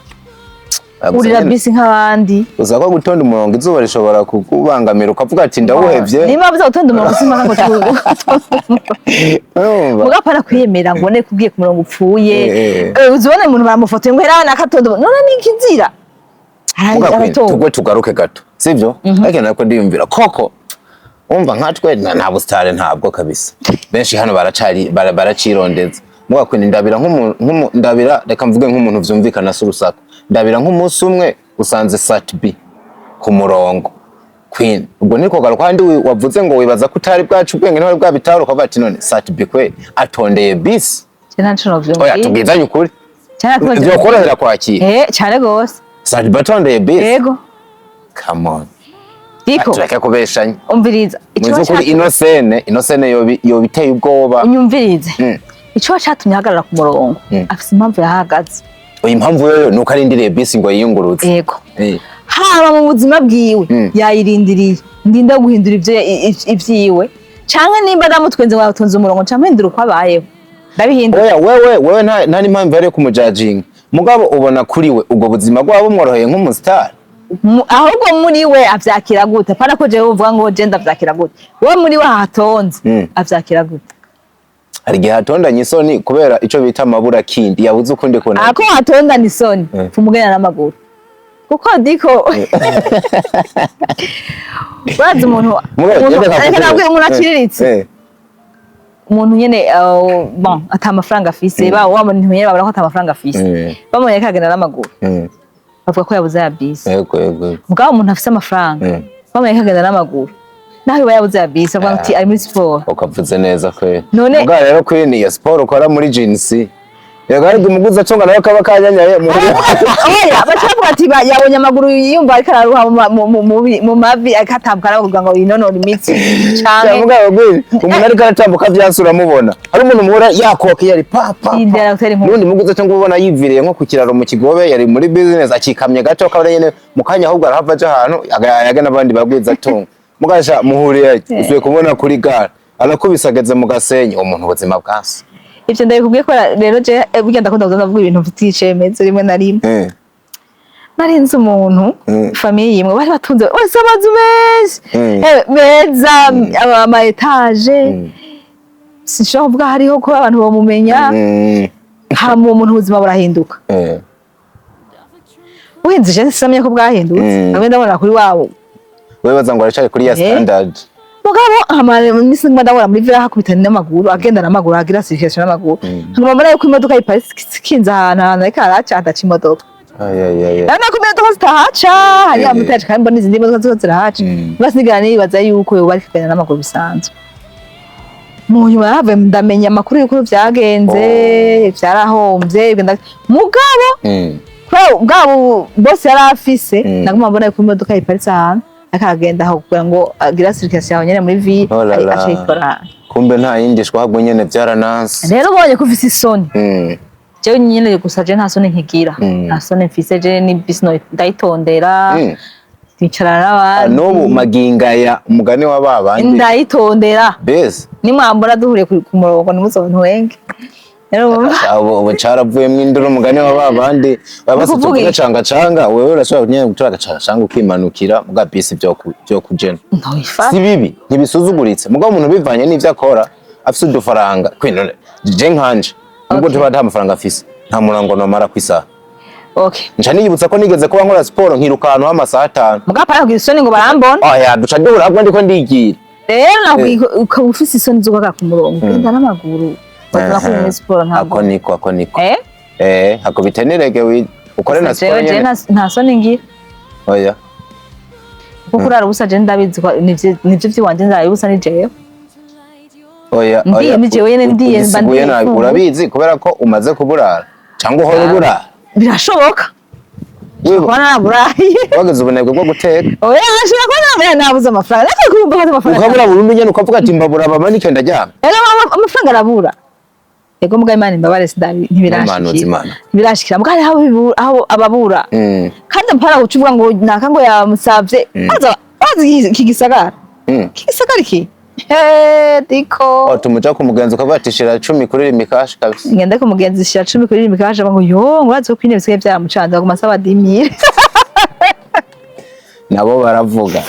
urira bisi nk'abandi uzako gutonda umurongo izuba rishobora kukubangamira ukavuga ati ndawuhevye niba buza gutonda umurongo si mahango mugapana kwiyemera ngo ne kubwiye ku murongo upfuye uzibone umuntu baramufotoye ngo herawe nakatonda none nikizira tugwe tugaruke gato sivyo ariko nako ndiyumvira koko umva nkatwe nta bustare ntabwo kabisa benshi hano baracirondeza muga kwini ndabira ndabira reka mvuge nk'umuntu vyumvikana surusako ndabira nk'umunsi umwe usanze sat B ku murongo queen ubwo niko garuka kandi wavuze ngo wibaza ko utari bwacu bwenge ntwari bwabitaro ukavuga ati none sat B kwe atondeye bisi cyane nco novyo oya tubwizanye ukuri cyane byo korohera kwakira cyane gose sat B atondeye bisi yego come on Diko tureke kubeshanya umviriza ico kuri inosene yo biteye ubwoba unyumvirize ico catumye hagarara ku murongo afise impamvu yahagaze oyi impamvu yoyo nuko arindiriye bisi ngo yiyunguruze yego haba mu buzima bwiwe yayirindiriye ndinda guhindura ivyiwe canke nimba ndamutwenze ngo atonze umurongo canke mpindura uko abayeho ndabihindura oya wewe nta n'impamvu yari kumujajinga mugabo ubona kuri we ubwo buzima bwabo mworoheye nk'umustar ahubwo muri we avyakira gute pana ko jewe uvuga ngo je ndavyakira gute we muri we hatonze avyakira gute hari gihe hatondanye isoni kubera ico bita amabura kindi yabuze ukundi kona ako hatondanye isoni tumugena n'amaguru kuko Diko bazi umuntu umuntu akiriritse umuntu nyene bon ata amafaranga afise ba wa muntu nyene babara ko ata amafaranga afise bamonye kagenda n'amaguru bavuga ko yabuze ya bisi yego mugabo umuntu afise amafaranga bamonye kagenda n'amaguru naho bayabuze ya bisi avuga ati ari muri sport ukavuze neza kwe none mugabo rero queen ya sport ukora muri jeans yagari umuguza conga nayo kaba kanyanyaye oya bacavuga ati yabonye amaguru yumva ariko araruha mu mavi akatabwa aravuga ngo inonora imitsi cyane mugabo gwe umuntu ariko aratambuka vyasura mubona hari umuntu muhora yakoka yari papa nundi muguza conga ubona yiviriye nko ku kiraro mu Kigobe yari muri business akikamye gato kabare nyene mukanya ahubwo arahava aje ahantu yaga nabandi bagwiza tunga mugasha muhuriye usuye kubona kuri gare arakubisageze mu Gasenyi umuntu ubuzima bwase ivyo ndabikubwiye ko rero je burya ndakunda kuvuga ibintu mfiticemezo rimwe na rimwe narinze umuntu famille imwe bari batunze bose amazu meza ama etage sinshobora kuvuga hariho ko abantu bomumenya hama umuntu ubuzima burahinduka uhinze je nsamye ko bwahindutse nawe ndabona kuri wabo wewe baza ngo aracari kuri ya standard mugabo hamare misi ndabona muri vira hakubitana n'amaguru agenda n'amaguru agira circulation n'amaguru ngomba yuko imodoka iparisi kinza ahantu ariko araca adaca imodoka Nana kumenya zitahaca hari amutaje kandi mbona izindi modoka zose zirahaca basigana nibaza yuko yo bari kugana n'amaguru bisanzwe mu nyuma yavuye ndamenya amakuru y'uko byagenze byarahombye mugabo bwabo bose yari afise naguma mbona yuko imodoka iparitse ahantu akagenda aho kugira ngo agira circulation yawe nyene muri ville acikora kumbe nta yindishwa ahubwo nyene byarananse rero ubonye ko ufise isoni jewe nyene gusa je nta soni nkigira nta soni mfise je ni business ndayitondera twicarana n'abandi n'ubu magingaya umugani wa babandi ndayitondera bese nimwambura duhuriye ku murongo nimuzonwenge ubu caravuyemwo induru umugani wa babandi babasutuka gacanga wewe urashobora kunyene gutora gacanga ukimanukira muga bisi byo kujena si bibi ntibisuzuguritse muga umuntu bivanye n'ivyo akora afise udufaranga kwinone je nkanje nubwo tuba nta mafaranga afise nta murango nomara kwisaha okay nca niyibutsa ko nigeze kuba nkora siporo nkiruka ahantu h'amasaha 5 muga para kugira isoni ngo barambona oya duca duhura ahubwo ndiko ndigira rero ukaba ufise isoni z'ugaka ku murongo ugenda n'amaguru ako niko hako bitenerege ukore na siporo nyene nta soni ngira oya kuko kurara ubusa je ndabizi nivyo vyiwanje ndabibusa ni jewe oya ndiye ni jewe nyene ndiye mba urabizi kubera ko umaze kuburara cyangwa uhora uburara birashoboka Kwana burayi. Wageze ubunebwe bwo guteka. Oya ashira kwana nabuze amafaranga. Nako kumva ko amafaranga. Ukabura burundu nyene ukavuga ati mbabura bamanike ndajyama. Amafaranga arabura. Ego mugaye Imana imbabare sidabi ntibirashikira. Ntibirashikira mugaye aho ababura. Kandi mpara ucuvuga ngo naka ngo yamusavye. Azi kigisagara. Kigisagara iki? Diko. Tumuja ku mugenzi ukavuga ati shira 10 kuri imikashi kabisa. Ngenda ku mugenzi shira 10 kuri imikashi ngo yo nguraze ko kwine bisigaye byamucanza ngo masaba 10000. Nabo baravuga.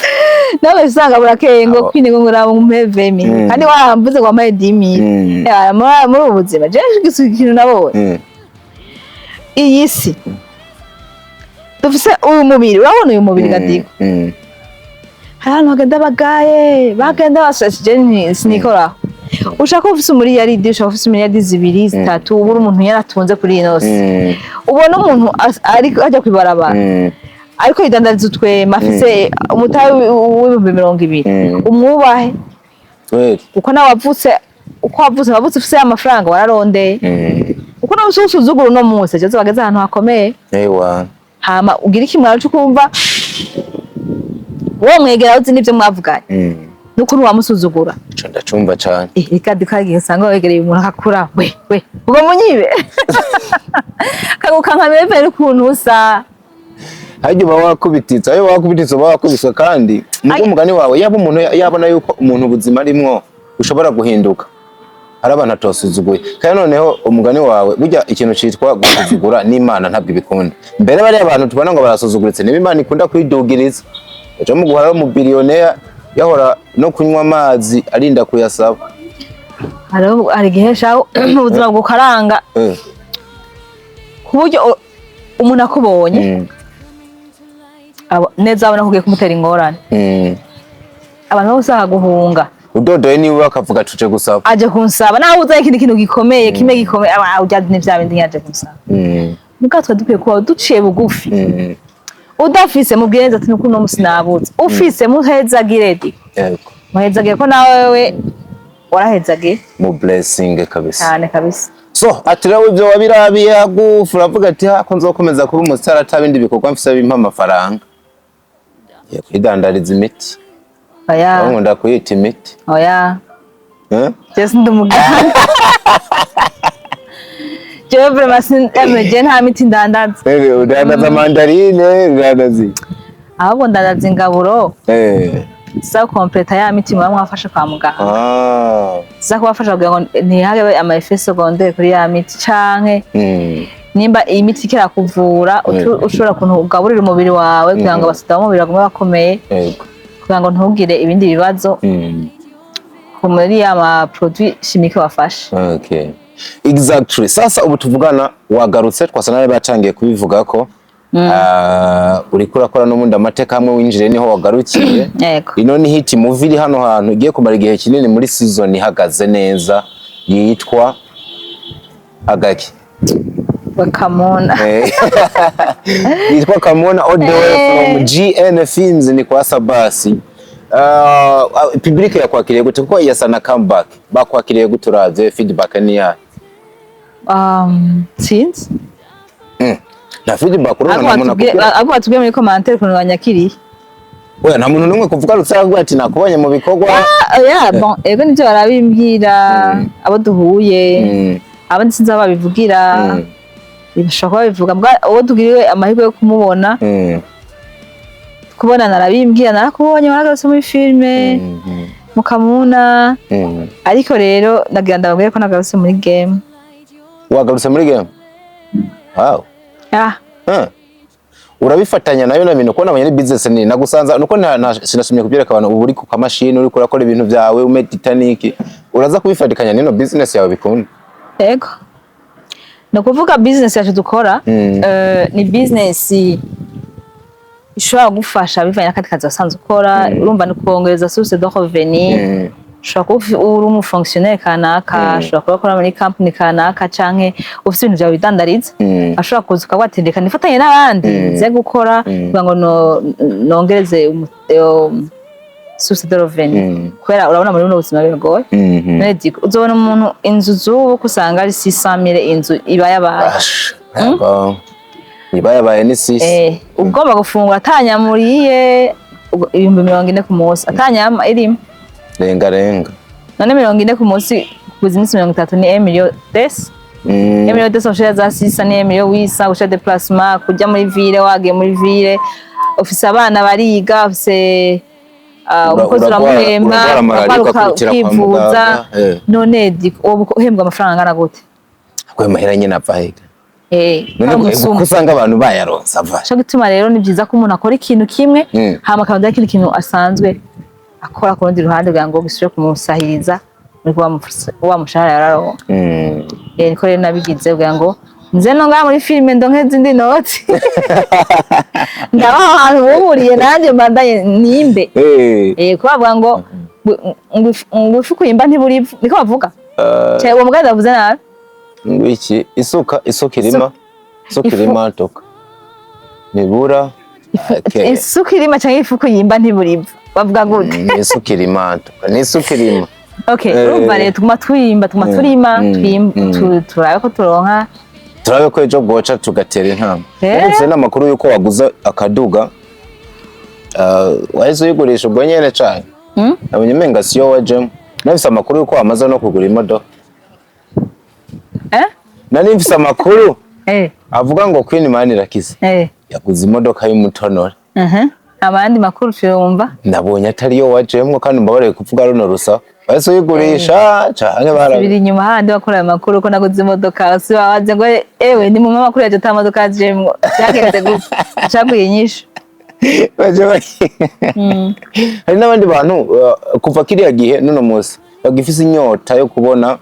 Nawe usanga burakeye ngo kwine ngo ngurabo mpevemi. Kandi waramvuze ngo amaye 10000. Muri ubuzima je ikintu nabonye. Iyi si. Dufise uyu mubiri, urabona uyu mubiri gadiko. Hano bagenda bagaye, bagenda basashije sinikora. Ushaka ufise muri yari ushaka ufise muri yari 2 3 ubura umuntu yaratunze kuri inose. Ubona umuntu ari ajya kwibarabara. Ariko idandariza utwe mafise umutayi w'200. Umwubahe. Uko nawe wavutse uko wavutse ufise amafaranga wararondeye. Uko nawe usuzugura no munsi cyo bageze ahantu hakomeye. Ewa. Hama ugira ikimwaro cyo kumva uwo mwegera uzi nivyo mwavuganye n'ukuntu wamusuzugura ico ndacumva cyane reka dikagiye usanga wegereye umuntu akakura we ubwo munyibe kaguka nkameve n'ukuntu usa hajye wakubititsa ayo wakubititsa wakubiswe kandi mugo mugani wawe yaba umuntu yabona yuko umuntu ubuzima arimwo ushobora guhinduka hari abantu atosuzuguye kandi noneho umugani wawe burya ikintu citwa gusuzugura n'Imana ntabwo ibikunda mbere bari abantu tubona ngo barasuzuguritse niba Imana ikunda kwidugiriza ejo mu guhara mu billionaire yahora no kunywa amazi arinda kuyasaba hari gihesha ubuzima bwo karanga kuburyo umuntu akubonye neza abona kugiye kumutera ingorane abantu bose guhunga udodoye niba bakavuga tuje gusaba aje kunsaba naho uzaye ikindi kintu gikomeye kime gikomeye ujyade n'ivya bindi yaje kunsaba mugatwe dukwiye kuba duciye bugufi udafise mubwireza ati nuko no musinabuze ufise muhezagire di muhezagire ko nawe warahezagire mu blessing kabisa cyane kabisa so atirawe ibyo wabirabiye hagufu uravuga ati hako nzokomeza kuba umusitari atabindi bikorwa mfise bimpa amafaranga kwidandariza imiti oya nkunda kuyita imiti oya just ndumuganga jewe vraiment je nta miti ndandaza udandaza mandarine udandaza ahubwo ndandaza ingaburo sa completa ya miti mwafasha kwa muganga sa kubafasha kugira ngo ntihage ama effets secondaires kuri ya miti canke nimba imiti kira kuvura ushobora kuntu ugaburira umubiri wawe kugira ngo abasida mu mubiri bagume bakomeye kugira ngo ntugire ibindi bibazo kumuri ya ma produit chimique wafasha. Okay. Exactly. Sasa ubu tuvugana wagarutse twasana bacangiye kubivuga ko uriko urakora no munda amateka hamwe winjire niho wagarukiye. Ino ni hit movie iri hano hantu igiye kumara igihe kinini muri season ihagaze neza yitwa Agaki. Kamona. Yitwa Kamona all the way from GN Films ni kwa Sabasi. public yakwakiriye gute kuko yasana comeback bakwakiriye gute uravye feedback ni ya since na feedback urabona umuntu akubwira abo batubwiye muri commentaire kuntu banyakiriye oya nta muntu numwe kuvuga rutsaga ati nakubonye mu bikorwa bon ego nivyo barabimbwira abo duhuye abandi sinzi babivugira bishobora bivuga mbwa uwo tugiriwe amahirwe yo kumubona kubona narabimbwira narakubonye waragarutse muri filme mukamuna ariko rero nagira ndababwire ko nagarutse muri game wagarutse muri game wow urabifatanya nayo na bintu ko nabanye ni business ni nagusanza nuko sinasumye kubyereka abantu ubu uri ku kamashini uri kurakora ibintu byawe ume Titanic uraza kubifatikanya nino business yawe bikunda yego no kuvuga business yacu dukora ni business ishobora gufasha bivanye n'akandi kazi wasanzwe ukora urumva ni kongereza source de revenu ushobora kuba uri umufonctionnaire kanaka ushobora kuba muri company kanaka canke ufite ibintu byawe bidandariza ashobora kuza ukagwatendeka nifatanye n'abandi ze gukora kugira ngo nongereze source de revenu kubera urabona muri buno buzima bigoye uzobona umuntu inzu zubu kusanga ari 600,000 inzu iba yabaye ibaye ni 6 ugomba gufungura atanyamuriye 40 ku munsi atanyama irimo renga none 40 ku munsi kuzinisi 30 ni 1 million des 1 million des ushira za 6 ni 1 million wisa ushira déplacement kujya muri ville wagiye muri ville ofisi abana bariga ofisi umukozi uramuhemba kwivuza none uhembwa amafaranga angana gute kwe mahera nyine apfahiga none kusanga abantu bayaronsa ava cyo gituma rero ni byiza ko umuntu akora ikintu kimwe hama akabanda ikindi kintu asanzwe akora ku rundi ruhande kugira ngo gisubire kumusahiriza muri wa mushahara yararonka niko rero nabigize kugira ngo nze no ngaha muri filime ndonke zindi noti ndabaho ahantu buburiye nanjye mbandaye nimbe kubavuga ngo ngufi kuyimba ntiburivu niko bavuga cyane uwo muganda avuze nabi ngwiki isuka irima toka nibura isuka irima cyangwa ifu kuyimba ntiburivu bavuga gute isuka irima toka ni isuka irima urumva rero tuguma turima turabe ko turonka turabe ko ejo bwoca tugatera intambwe ndetse n'amakuru yuko waguza akaduga wahise uyigurisha ubwo nyene cyane nabonye menga siyo wajemo nafise amakuru yuko wamaze no kugura imodoka nari mfise amakuru avuga ngo Queen Manirakiza yaguze imodoka y'umutonore abandi makuru cyumva nabonye atari yo wajemo kandi mbabareye kuvuga runo rusa wahise uyigurisha canke biri nyuma handi bakora amakuru ko naguze imodoka si waje ngo ewe ni mu makuru yaje tamadoka jemwo cyageze gupfa cyaguye nyisho hari n'abandi bantu kuva kiriya gihe nuno munsi bagifise inyota yo kubona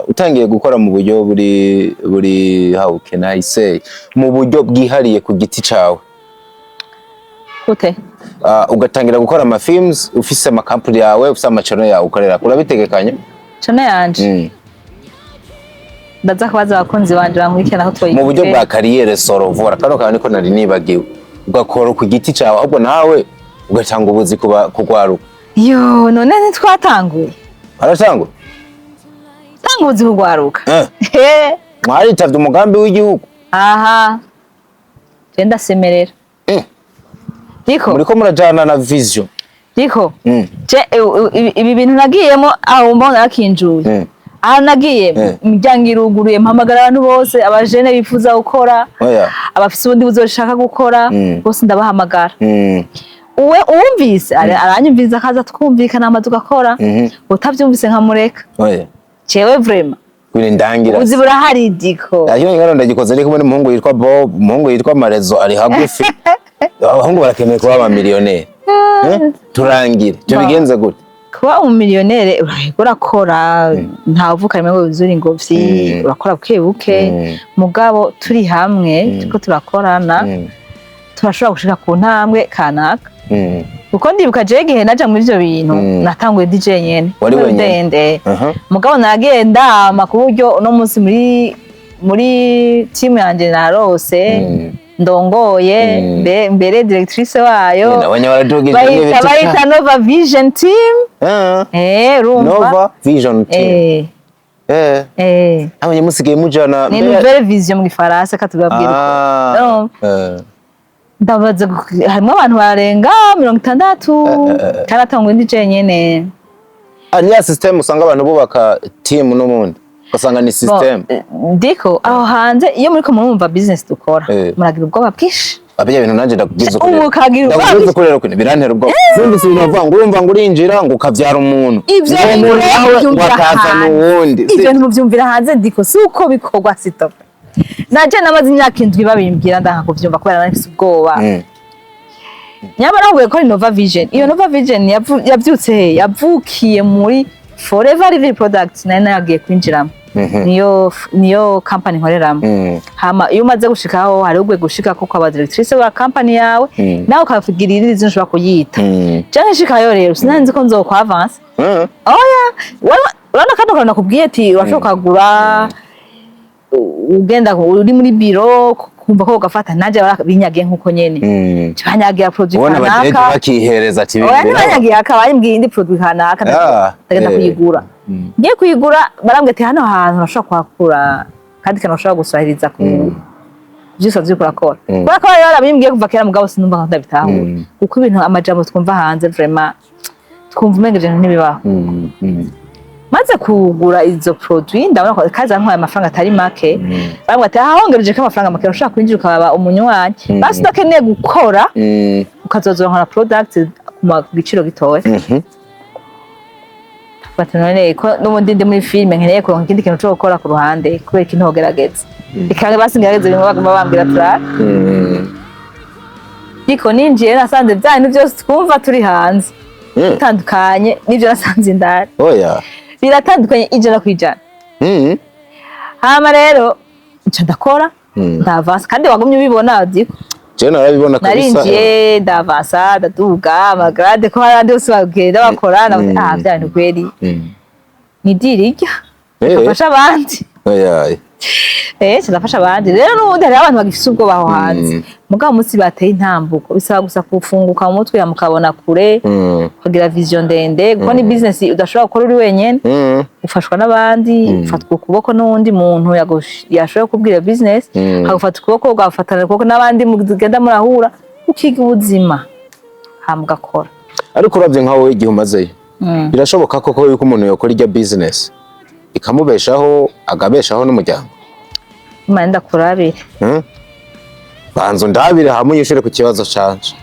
utangiye gukora mu buryo buri how can I say mu buryo bwihariye ku giti cawe ute ugatangira gukora ama films ufise ama company yawe ufise ama channel yawe ukorera urabitegekanya channel yanje ndaza kubaza abakunzi banje bankurikirana aho twoyike mu buryo bwa carrière solo vora kano kandi ko nari nibagiwe ugakora ku giti cawe ahubwo nawe ugatanga ubuzi kugwaruka yo none ntitwatanguye aratanguye tanga ubuzi kugwaruka mwaritavye umugambi w'igihugu aha genda semerera Diko muriko murajana na vision Diko ibi bintu nagiyemo aho mbona akinjuye aha nagiye imiryango iruguruye mpamagara abantu bose abajene bifuza gukora abafise ubundi buzoshaka gukora bose ndabahamagara uwe uwumvise aranyumviriza akaza twumvikana amazu gakora utavyumvise nkamureka cewe vraiment ndangira uzi burahari Diko ayo ngano ndagikoze ariko muri umuhungu yitwa Bob umuhungu yitwa Marezo ari hagufi abahungu barakeneye kuba aba miliyoneri turangire cyo bigenze gute kuba umiliyoneri urakora ntavuka rimwe ngo uzuri ingobyi urakora buke mugabo turi hamwe tuko turakorana turashobora gushika ku ntambwe kanaka uko ndibuka je gihe naja muri ivyo bintu natanguye DJ nyene ndende mugabo nagenda makuburyo no munsi muri team yanje narose ndongoye mbere directrice wayo nabonye baratugije bayita Nova Vision Team rumva Nova Vision Team abanye musigaye mujana ni nouvelle vision mu gifaransa katubabwira ndabaza harimo abantu barenga 60 karatangwa indi jenyene aniya system usanga abantu bubaka team n'umundi usanga ni system diko aho hanze iyo muri ko murumva business dukora muragira ubwoba bwishi abye ibintu nanje ndakugize ukurera ko birantera ubwo numvise ibintu bavuga ngo urumva ngo urinjira ngo ukavyara umuntu ivyo wakazana uwundi ivyo ntimuvyumvira hanze diko suko bikorwa sito naje namaze imyaka 7 babimbwira ndanka kuvyumva kubera nafise ubwoba nyabara ngo ko Nova Vision iyo Nova Vision yavyutse yavukiye muri Forever Living Products nari nagiye kwinjiramo niyo company nkoreramo hama iyo umaze gushikaho hari ugwe gushika ko kwa directrice wa company yawe nawe ukafigirira izo nshobora kuyita cyane shikayo rero sinanzi ko nzokwa avance urana kandi ukana kubwiye ati urashobora kugura ugenda uri muri biro kumva ko ugafata naje binyagiye nkuko nyene banyagiye produit kanaka bakihereza ati banyagiye akabaye mbwiye indi produit kanaka ndagenda kuyigura ngiye kuyigura barambwe ati hano hantu urashobora kwakura kandi kana ushobora gusahiriza ku byose azikora kora kubera ko yari abimbwiye kuva kera mugabo sinumva ko ndabitaho kuko ibintu amajambo twumva hanze vraiment twumva umengeje ntibibaho maze kugura izo produit ndabona ko kaza ntwaye amafaranga atari make barambwe ati ahongereje ko amafaranga make ushaka kwinjira ukaba umunywanyi basi udakeneye gukora ukazozora product ku giciro gitoya batanone ko n'ubundi ndi muri filme nkeneye ko ikindi kintu cyo gukora ku ruhande kubera ikintu hogerageza ikange basingerageza ibintu bagomba bambwira tura iko ninjiye nasanze byane byose twumva turi hanze bitandukanye n'ibyo nasanze indari biratandukanye ijana kwijana hama rero nca ndakora ndavasa kandi wagumye ubibona adiko je narabibona kabisa narinjiye ndavasa ndaduga amagrade ko harandi bose bagenda bakorana byane kweri ni dirijya afasha abandi kirafasha abandi rero n'ubundi hari abantu bagifise ubwoba aho hanze mugabo munsi bateye intambuko bisaba gusa kufunguka mu mutwe mukabona kure kugira vision ndende kuko ni business udashobora gukora uri wenyene ufashwa n'abandi ufatwa ukuboko n'undi muntu yashoboye kubwira business hagufata ukuboko ugafatana ukuboko n'abandi mugenda murahura ukiga ubuzima hamugakora ariko uravye nkawe igihe umazeyo birashoboka koko yuko umuntu yakora irya business ikamubeshaho agabeshaho n'umuryango Imana ndakurabire banzo ndabire hamwe yishure ku kibazo canje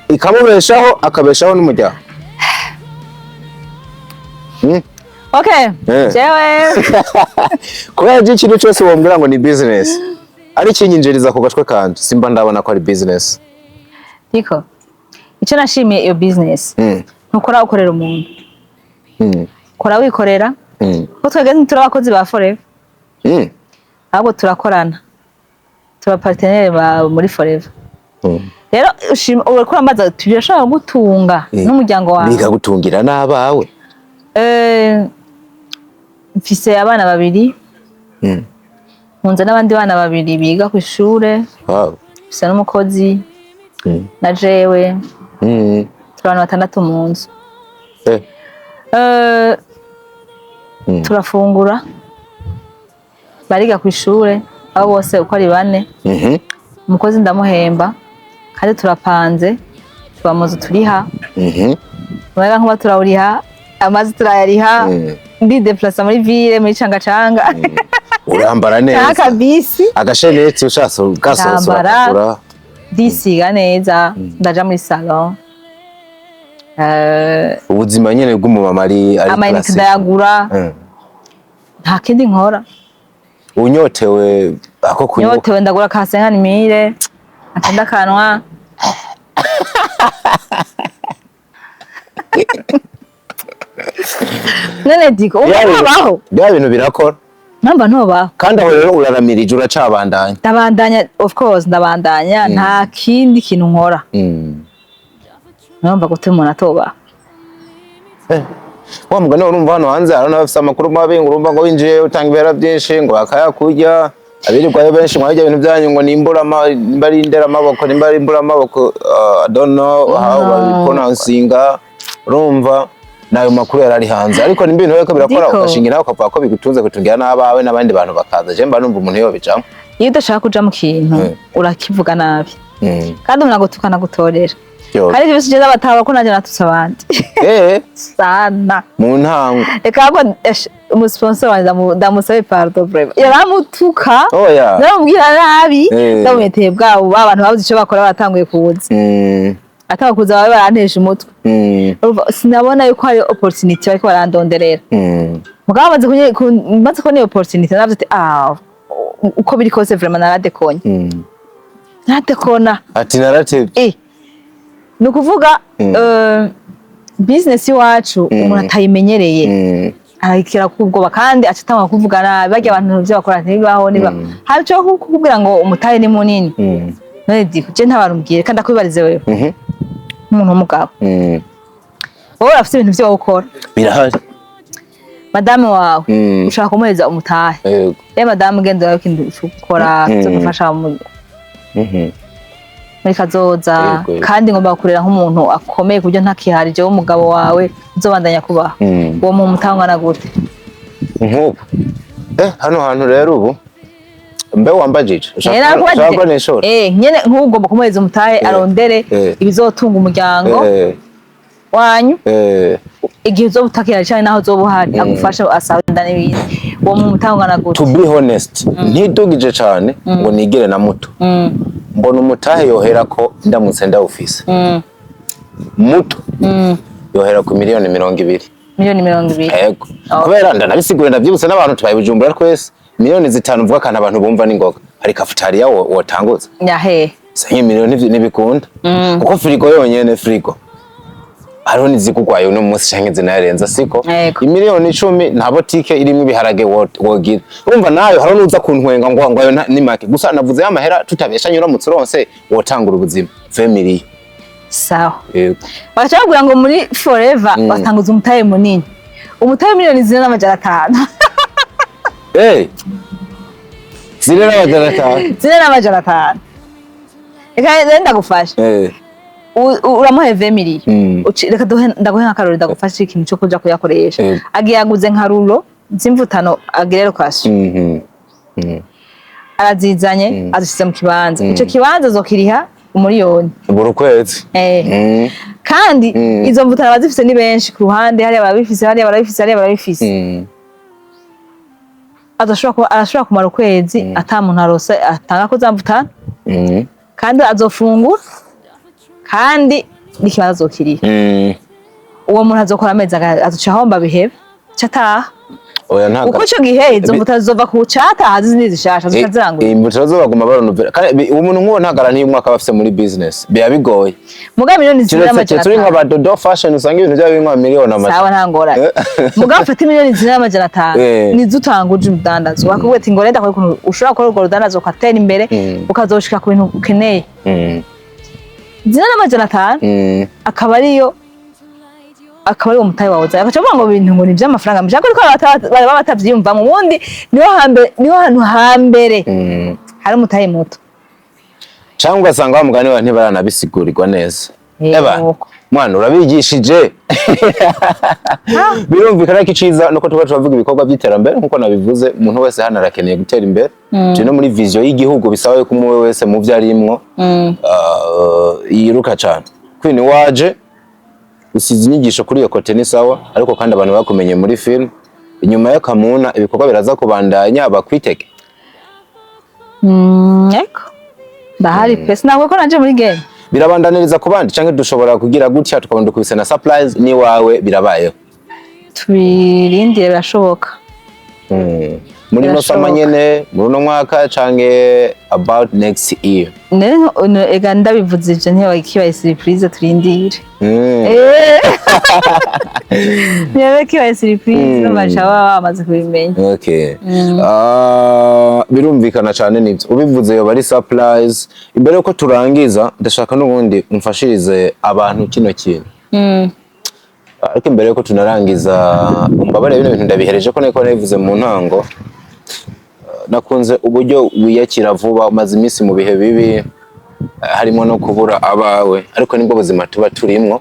ikamubeshaho akabeshaho n'umuryango okay jewe kubera ikintu cyose wombwira ngo ni business ari kinyinjiriza ku gashwe kanje simba ndabona ko ari business diko icyo nashimiye iyo business nukora ukorera umuntu kora wikorera ko twegeze turabakozi ba Forever ahubwo turakorana tuba partenaire muri Forever rero urakora amaza tubishaka gutunga n'umuryango wawe biga gutungira n'abawe mfise abana babiri nkunze n'abandi bana babiri biga ku ishure mfise n'umukozi na jewe turabana 6 mu nzu turafungura bariga ku ishure abo bose uko ari 4 umukozi ndamuhemba kandi turapanze tubamuze turiha mwaga nkuba turawuriha amazi turayariha ndi deplace muri ville muri cangacanga urambara neza akabisi agashenetse ushaso gasosora disiga neza ndaja muri salon ubuzima nyene bw'umumama ari amayinite ndayagura nta kindi nkora unyotewe ako kunywa nyotewe ndagura ka 50,000 atenda kanwa nene diko ubaho bya bintu birakora namba ntobaho kandi aho rero uraramirije uracabandanya ndabandanya of course ndabandanya nta kindi kintu nkora namba gute umuntu atoba wa mugani urumva hano hanze hari n'abafite amakuru mabi urumva ngo winjiye utanga ibera byinshi ngo akayakurya abirirwayo benshi mwajya ibintu byanyu ngo nimbari indera amaboko nimbari imbura amaboko I don't know how babipronouncing urumva nayo makuru yarari hanze ariko nimba ibintu weko birakora ukashingira ukavuga ko bigutunze kutungira n'abawe n'abandi bantu bakaza je mba numva umuntu yobijamo iyo udashaka kuja mu kintu urakivuga nabi kandi umuntu agutukana gutorera kandi ibyo sije abataba ko naje natutse abandi sana mu ntango eka abo umusponsor wanjye ndamusabe pardon vraiment yaramutuka naramubwira nabi ndamweteye bwabo abantu babuze icyo bakora batanguye kubuza atabakuza babe barantesha umutwe sinabona yuko hari opportunity bariko barandonderera mugabo maze ko ni opportunity navuze ati uko biri kose vraiment naradekonye naradekona ati naratebye ni ukuvuga business iwacu umuntu atayimenyereye arikira kubwoba kandi acitanga kuvuga nabi bajya abantu byo bakora ntibaho niba hari cyo kukubwira ngo umutahe ni munini none diko je ntabarumbwire kandi akwibarize wewe umuntu w'umugabo wowe afite ibintu byo gukora birahari madame wawe ushaka kumuhereza umutahe madame genda wawe kindi ukora cyo gufasha mu muri kazoza kandi ngomba gukurira nk'umuntu akomeye kubyo ntakiharije w'umugabo wawe uzobandanya kubaho uwo mu mutangana gute nk'ubu hano hantu rero ubu mbe wambajije ushaka n'ishoro nyene nk'ugomba kumuhereza umutahe arondere ibizotunga umuryango wanyu igihe uzobutakira cyane naho uzobuhari agufasha asabanda n'ibindi uwo mu mutangana gute to be honest ntidugije cyane ngo nigere na muto mbona umutahe yohera ko ndamutse ndawufise muto yohera ku miliyoni 20 yego kubera ndanabisigure ndavyibutse n'abantu tubaye Bujumbura twese miliyoni 5 mvuga kana abantu bumva n'ingoga ari cafetaria wotangutse yahe sanyi miliyoni nibikunda kuko frigo yonyene frigo hariho nizikugwaye uno munsi canke zinarenza siko imiliyoni 10 nta botike irimo ibiharage wogira urumva nayo hariho nuza kuntwenga ngo ayo ni make gusa navuze y'amahera tutabeshanye uramutse uronse wotangura ubuzima family sawa bacabwira ngo muri forever batanguza umutahe munini umutahe miliyoni 4,500 4,500 eka ndenda gufasha uramuhe 20 miliyoni reka ndaguhe nkakarori ndagufasha ikintu cyo kuja kuyakoresha agiye yaguze nka rulo zimvutano agirero kaso arazizanye azishize mu kibanza ico kibanza zokiriha umuriyoni buri kwezi kandi izo mvutano bazifise ni benshi ku ruhande hari barabifise arashobora kumara ukwezi ata muntu arose atanga ko zamvutana kandi azofungura kandi nikibazo azokiriha uwo muntu azokora amezi azoca homba bihebe cataha uko ico gihe izo mbuto zova ku cata hazi nizishasha zikazirangura imbuto zobaguma baronuvera kandi umuntu nk'uwo ntagara n'iyo mwaka bafise muri business biya bigoye muga miliyoni 4,500 turi nka badodo fashion usanga ibintu bya binkwa miliyoni amajana sawa ntangora muga ufite miliyoni 4,500 nizutanguje umudandazo wakubwe ati ngo renda ko ushobora gukora urwo rudandazo ukatera imbere ukazoshika ku bintu ukeneye 4,500 akaba ariyo umutahe wawe zaye akacavuga ngo ibintu ngo ni by'amafaranga mshaka ariko bari batavyiyumva mu wundi niho hantu hambere hari umutahe muto cyangwa ugasanga bamugani wa ntibaranabisigurirwa neza mwana urabigishije birumvikana ko iciza nuko tuba tuvuga ibikorwa by'iterambere nkuko nabivuze umuntu wese hano arakeneye gutera imbere no muri vision y'igihugu bisaba yuko umwe wese mu byo arimwo yiruka cyane kwini waje usize inyigisho kuri iyo kote ni sawa ariko kandi abantu bakumenye muri film inyuma y'akamuna ibikorwa biraza kubandanya bakwiteke eko ndahari pesa ntabwo ko naje muri game birabandaniriza ku bandi canke dushobora kugira gutya tukabona dukubise na surprise ni wawe birabayeho tubirindire birashoboka muri no sama nyene muri no mwaka canke about next year ega ndabivuze ivyo ntibakibaye surprise turindire niba kibaye surprise n'abashaba bamaze kubimenya birumvikana cyane nibyo ubivuze yo bari surprise imbere yuko turangiza ndashaka n'ubundi umfashirize abantu kino kintu ariko imbere yuko tunarangiza umbabare bino bintu ndabihereje ko niko nabivuze mu ntango nakunze uburyo wiyakira vuba, umaze iminsi mu bihe bibi, harimo no kubura abawe, ariko nibwo buzima tuba turimwo.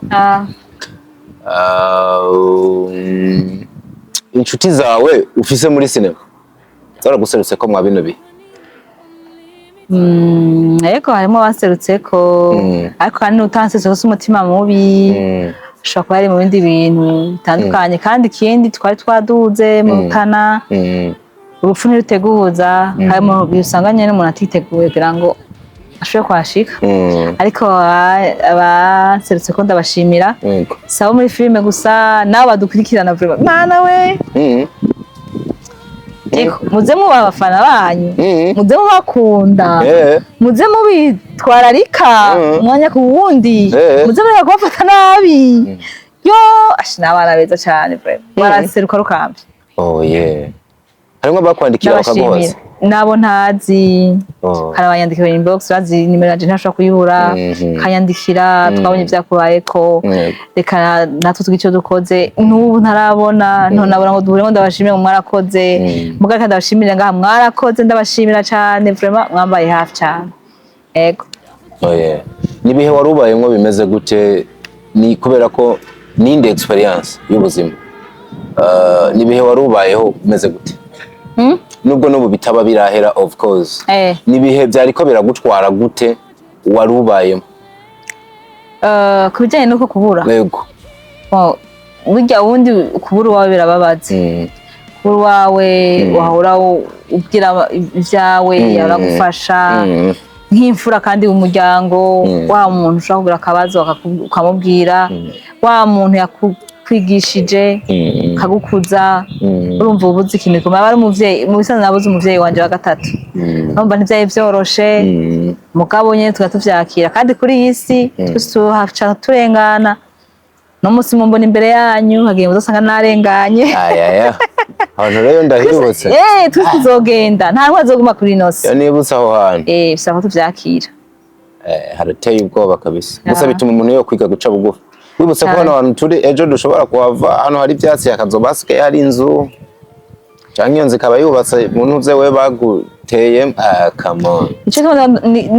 Inshuti zawe ufise muri sinema zaraguserutse ko mwa bino bihe? Ariko harimo abaserutse ko, ariko kandi utanse zose umutima mubi, ushobora kuba ari mu bindi bintu bitandukanye. Kandi ikindi twari twaduze mu Rutana, urupfu ntiruteguza, harimo bisanganye n'umuntu atiteguye kugira ngo ashobore kwashika. Ariko abaserutse ko ndabashimira, sabo muri filime gusa, nabo badukurikirana vuba mana we. Muze muba abafana banyu, muze mubakunda, muze mubitwararika umwanya ku wundi, muze mureka kubafata nabi. Yo n'abana beza cyane baraseruka rukambi. Harimo bakwandikira bakaguhoza? Nabo ntazi, hari abanyandikira inbox, bazi nimero yanje ntashobora kuyibura, kanyandikira twabonye byakubayeko, reka natwe tugice dukoze, n'ubu ntarabona, nabona ngo duhure ngo ndabashimire ngo mwarakoze, muga kandi ndabashimira ngaha mwarakoze, ndabashimira cyane vraiment, mwambaye hafi cyane. Ego. Nibihe warubayemwo bimeze gute? Ni kubera ko ninde experience y'ubuzima, nibihe warubayeho bimeze gute? Nubwo n'ubu bitaba birahera of course, nibihe byariko biragutwara gute warubayemo? Kubijyanye nuko kubura, yego, burya wundi kubura wawe birababaza. Kubura wawe wahora ubwira ibyawe yaragufasha nk'imfura, kandi umuryango wa muntu ushaka kugira akabazo ukamubwira, wa muntu yakwigishije kagukuza, urumva ubuze ikintu gikomeye. Ari umuvyeyi mu bisanzwe, nabuze umuvyeyi wanje wa gatatu, urumva ntivyari vyoroshe, mugabo nyene tugatuvyakira. kandi kuri iyi si twese tuhaca turengana. No musi mumbona imbere yanyu hagiye muzosanga narenganye. Abantu rero ndahibutse, twese tuzogenda, nta ntwa zoguma kuri inosi. Nibutse aho hantu bisaba ko tuvyakira. Harateye ubwoba kabisa, gusa bituma umuntu yo kwiga guca bugufi. Wibutse ko hano hantu turi ejo dushobora kuhava, hano hari ibyatsi hakazoba hasigaye hari inzu, canke iyo nzu ikaba yubatse mu ntuze we baguteye. Come on, ico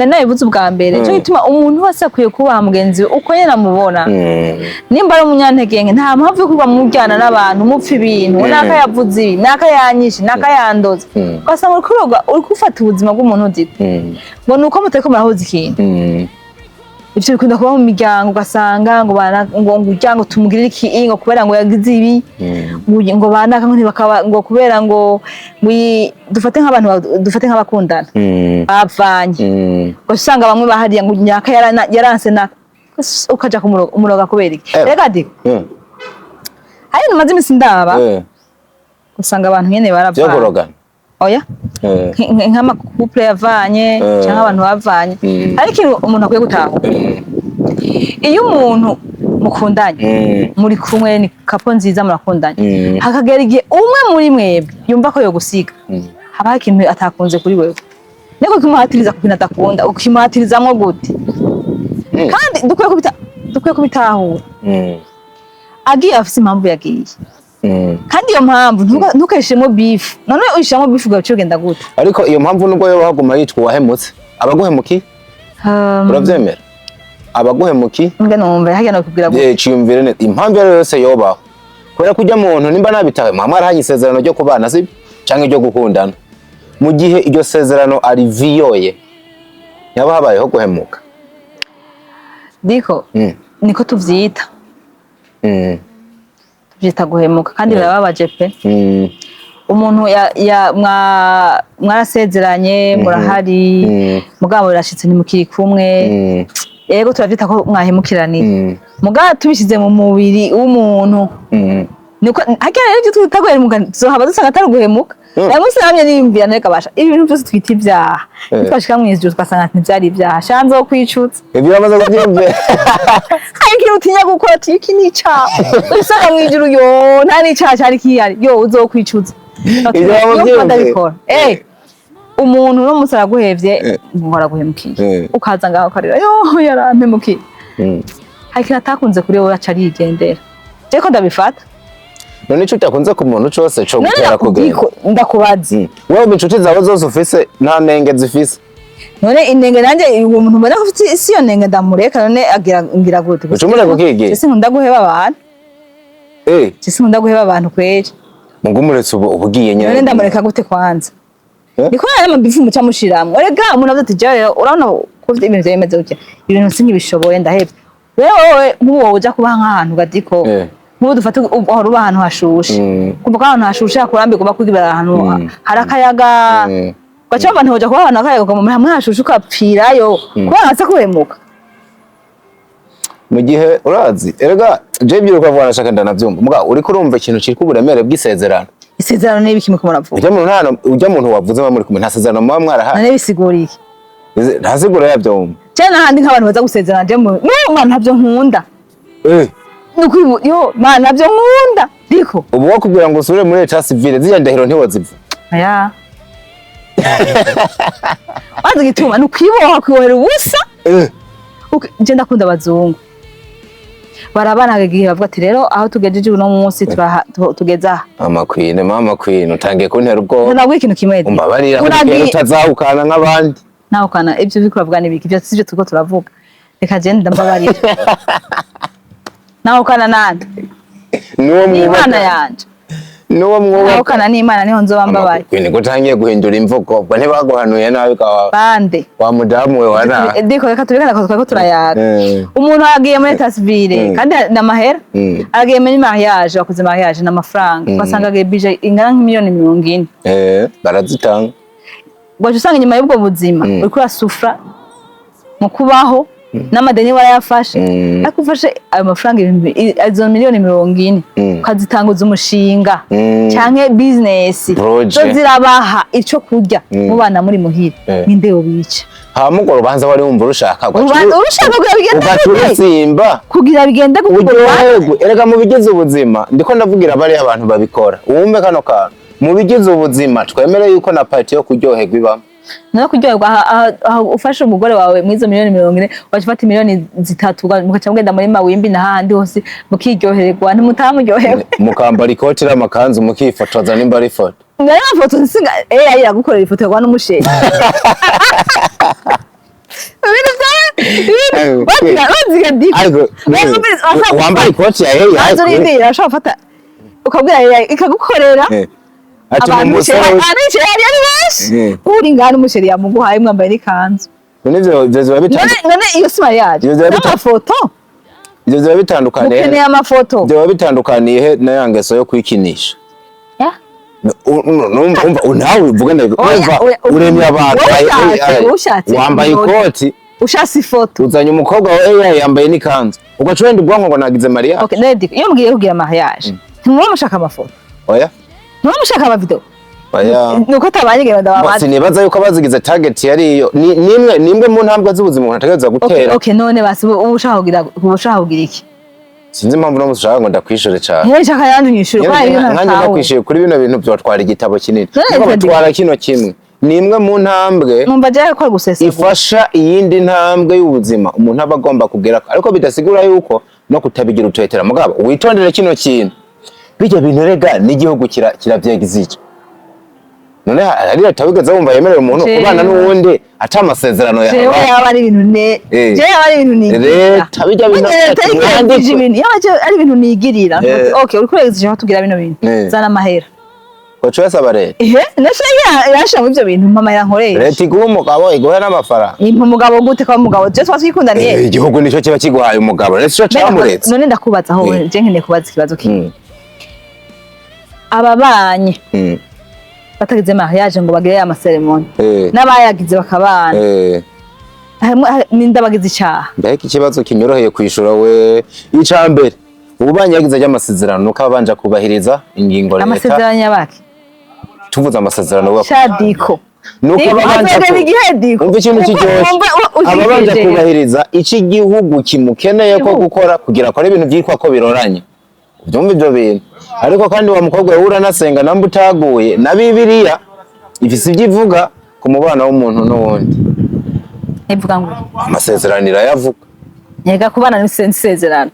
nabivuze ubwa mbere, ico gituma umuntu wese akwiye kubaha mugenzi we uko nyene amubona. Nimba ari umunyantege nke, nta mpamvu yo kuba mujyana n'abantu mupfa ibintu, naka yavuze ibi, naka yanyishe, naka yandoze, ugasanga uri gufata ubuzima bw'umuntu uzi ngo nuko mutariko murahuza ikintu. Ivyo bikunda kuba mu miryango, ugasanga ngo urya ngo tumugirire iki, ngo kubera ngo yagize ibi, ngo banaka ngo kubera ngo dufate nk'abantu, dufate nk'abakundana bavanye, ugasanga bamwe bahariye ngo nyaka yaranse naka, ukaja kumuroga kubera iki. Rega diko hari numaze imisi ndaba, usanga abantu nyene baravanye. Oya, nk'amakouple yavanye cyangwa abantu bavanye. Ariko umuntu akwiye gutahura, iyo umuntu mukundanye, muri kumwe ni kapo nziza, murakundanye, hakagera igihe umwe muri mwebwe yumva ko yogusiga, haba ikintu atakunze kuri wewe, niko kimuhatiriza ku kintu atakunda, ukimuhatirizamwo gute? Kandi dukwiye kubitahura. Agiye afise impamvu yagiye, kandi iyo mpamvu ntukeshemo bifu, none uyishamo bifu gace ugenda gute? Ariko iyo mpamvu nubwo yo bahaguma yitwa wahemutse, abaguhemuki uravyemera? Abaguhemuki mbwe numva hajya no kubwira gute? Ciyumvire neza impamvu yose yobaho, kubera kujya muntu nimba nabitawe mama arahanye isezerano ryo kubana si canke ryo gukundana, mu gihe iryo sezerano ari viyoye, yaba habayeho guhemuka. Diko niko tuvyita, tuvyita guhemuka, kandi birababaje pe. Umuntu mwarasezeranye, murahari, mugabo birashitse ntimukiri kumwe, yego turavyita ko mwahemukiraniye, mugabo tubishize mu mubiri w'umuntu, niko hakera rero twita guhemuka, zohaba dusanga atari guhemuka. Musi namye nimbira nereka basha ibintu byose twita ibyaha, twashika mw'ijuru twasanga ntivyari ibyaha, shanze wo kwicutsa ibyo bamaze kubyumva. Hari ikintu utinya gukora, iki ni icaha, usanga mw'ijuru yo nta n'icaha cyari kihari, yo uzokwicutsa ndabikora. Umuntu no musi araguhevye ngo araguhemukiye, ukaza ngaho ukarira yo yarampemukiye, hari ikintu atakunze kuri wowe aca arigendera. Jeko ndabifata none ico utakunze ku muntu cose co gutera kugenda ndakubaza wewe inshuti zawe zose ufise nta nenge zifise none inenge nanje uwo muntu mbona ko ufite isi yo nenge ndamureka none ngira gute ucumure kukigira ese nkunda guheba abantu ese nkunda guheba abantu kweri mugumuretse ubugiye nyene none ndamureka gute kwanza niko yari amabifu muca mushiramwe rega umuntu avuze ati jewe urabona ko ufite ibintu byemeze gutya ibintu sinkibishoboye ndahebye wewe nk'uwo uja kuba nk'ahantu gadiko nk'ubu dufata aho uba ahantu hashushe kumva ko ahantu hashushe hakurambi kuba kugira ahantu hari akayaga gacha abantu hoja kuba ahantu akayaga mu hamwe hashushe ukapfirayo kuba hasa kuhemuka mu gihe urazi erega je byiruka vuga nashaka ndanavyumva muga uri kurumva ikintu kiri kuburemere bw'isezerano isezerano nibi kimwe ko muravuga ujya muntu wavuze muri kumwe ntasezerano muba mwarahaye none bisiguriye ntasigura yavyumva cyane handi nk'abantu baza gusezerana je mu mwana ntabyo nkunda nuko yo mana nabyo nkunda diko ubu wakubwira ngo usubire muri etat civile zija ndahiro ntiwoziva aya wazi gituma nukiboha kwiwera ubusa je ndakunda abazungu barabana gihe bavuga ati rero aho tugejeje uno munsi tugeza amakwine mama queen utangiye kuntera ubwo ntabwo ikintu kimwe umbabarira ko utazahukana nk'abandi nahukana ibyo biko bavuga nibiki byo sije tuko turavuga reka je ndambabarira nahukana nande nuwo mwubana yanje nuwo mwubaka nahukana n'Imana niho nzoba mbabaye kwine ko tangiye guhindura imvugo ubwo ntibaguhanuye nabi kawa bande wa mudamu we wana diko reka tubigana ko turayaga umuntu agiye muri etat civile kandi na mahera agiye muri mariage bakoze mariage n'amafaranga basanga agiye budget ingana nk'imiliyoni 40 barazitanga gwaje usanga nyuma y'ubwo buzima uri kurasufra mu kubaho n'amadeni warayafashe akufashe ayo mafaranga izo miliyoni 40 ukazitanguza umushinga canke business zo zirabaha ico kurya mu bana muri muhira ninde yobica ha mugoro banza wari wumva urushaka urushaka kugira bigende gukora erega mu bigize ubuzima ndiko ndavugira bari abantu babikora uwumve kano kantu mu bigize ubuzima twemere yuko na party yo kuryoherwa ibamo no kuryoherwa ufashe umugore wawe mwizo miliyoni 40 wafata miliyoni 3 mukaca mugenda muri mawimbi na handi hose mukiryoherwa ntimutahamuryohewe mukambara ikoti n'amakanzu mukifotoza nimba ari foto ngari amafoto nsinga AI yagukorera ifoto yawa n'umusheri baziga diko wambaye ikoti ya AI azurindi yashaka fata ukabwira AI ikagukorera abantu ari benshi uri ngana umusheri yamuguhaye mwambaye n'ikanzu none iyo sima yaje n'amafoto ibyo ziba bitandukaniye ukeneye amafoto ziba bitandukaniye na ya ngeso yo kwikinisha nawe uvuga ndumva uremye abantu wambaye ikoti ushasi ifoto uzanye umukobwa wa AI yambaye n'ikanzu ugaca wenda ubwonko ngo nagize mariage iyo mbwiye kugira mariage ntimwaba mushaka amafoto oya ntimwaba mushaka amavideo oya nuko atabanyigenda ndabamaze sinibaza yuko bazigize target yari iyo nimwe mu ntambwe z'ubuzima umuntu ategereza gutera none basi ushaka kugira iki sinzi impamvu no mushaka ngo ndakwishure cyane nshaka yandi nyishure kwa iyo nkanje ndakwishuye kuri bino bintu byotwara igitabo kinini ngo batwara kino kimwe nimwe mu ntambwe numva je ko gusesa ifasha iyindi ntambwe y'ubuzima umuntu aba agomba kugera ariko bidasigura yuko no kutabigira utwetera mugabo witondere kino kintu bijya bintu rega n'igihugu kiravyegizije none hari leta wumva yemerera umuntu kubana n'uwundi ata amasezerano yawe jewe yaba ari ibintu ni leta bijya bintu ari ibintu nigirira okay uri kuregeza aho tugira bino bintu zana amahera Kocho yasaba leta yasha mu ibyo bintu mama yankoreye leta iguha umugabo iguha n'amafaranga impa umugabo gute kwa mugabo je twatwikundaniye igihugu nico kiba kiguhaye umugabo leta cyo cyamuretse none ndakubaza aho je nkeneye kubaza ikibazo kimwe ababanye batagize mariage ngo bagire ya maseremoni n'abayagize bakabana n'indabagize icyaha mbega ikibazo kinyoroheye kwishura we icambere ububanye yagize y'amasezerano nuko abanje kubahiriza ingingo leta amasezerano yabaki tuvuze amasezerano wa shadiko nuko babanje umva ikintu kiryoshye ababanje kubahiriza iki gihugu kimukeneye ko gukora kugira akore ibintu byitwa ko biroranye byumva ibyo bintu ariko kandi wa mukobwa we uranasenga namba utaguye na Bibiliya ifise ibyivuga ku mubana w'umuntu n'uwundi ivuga ngo amasezerano irayavuga nyega kubana n'isezerano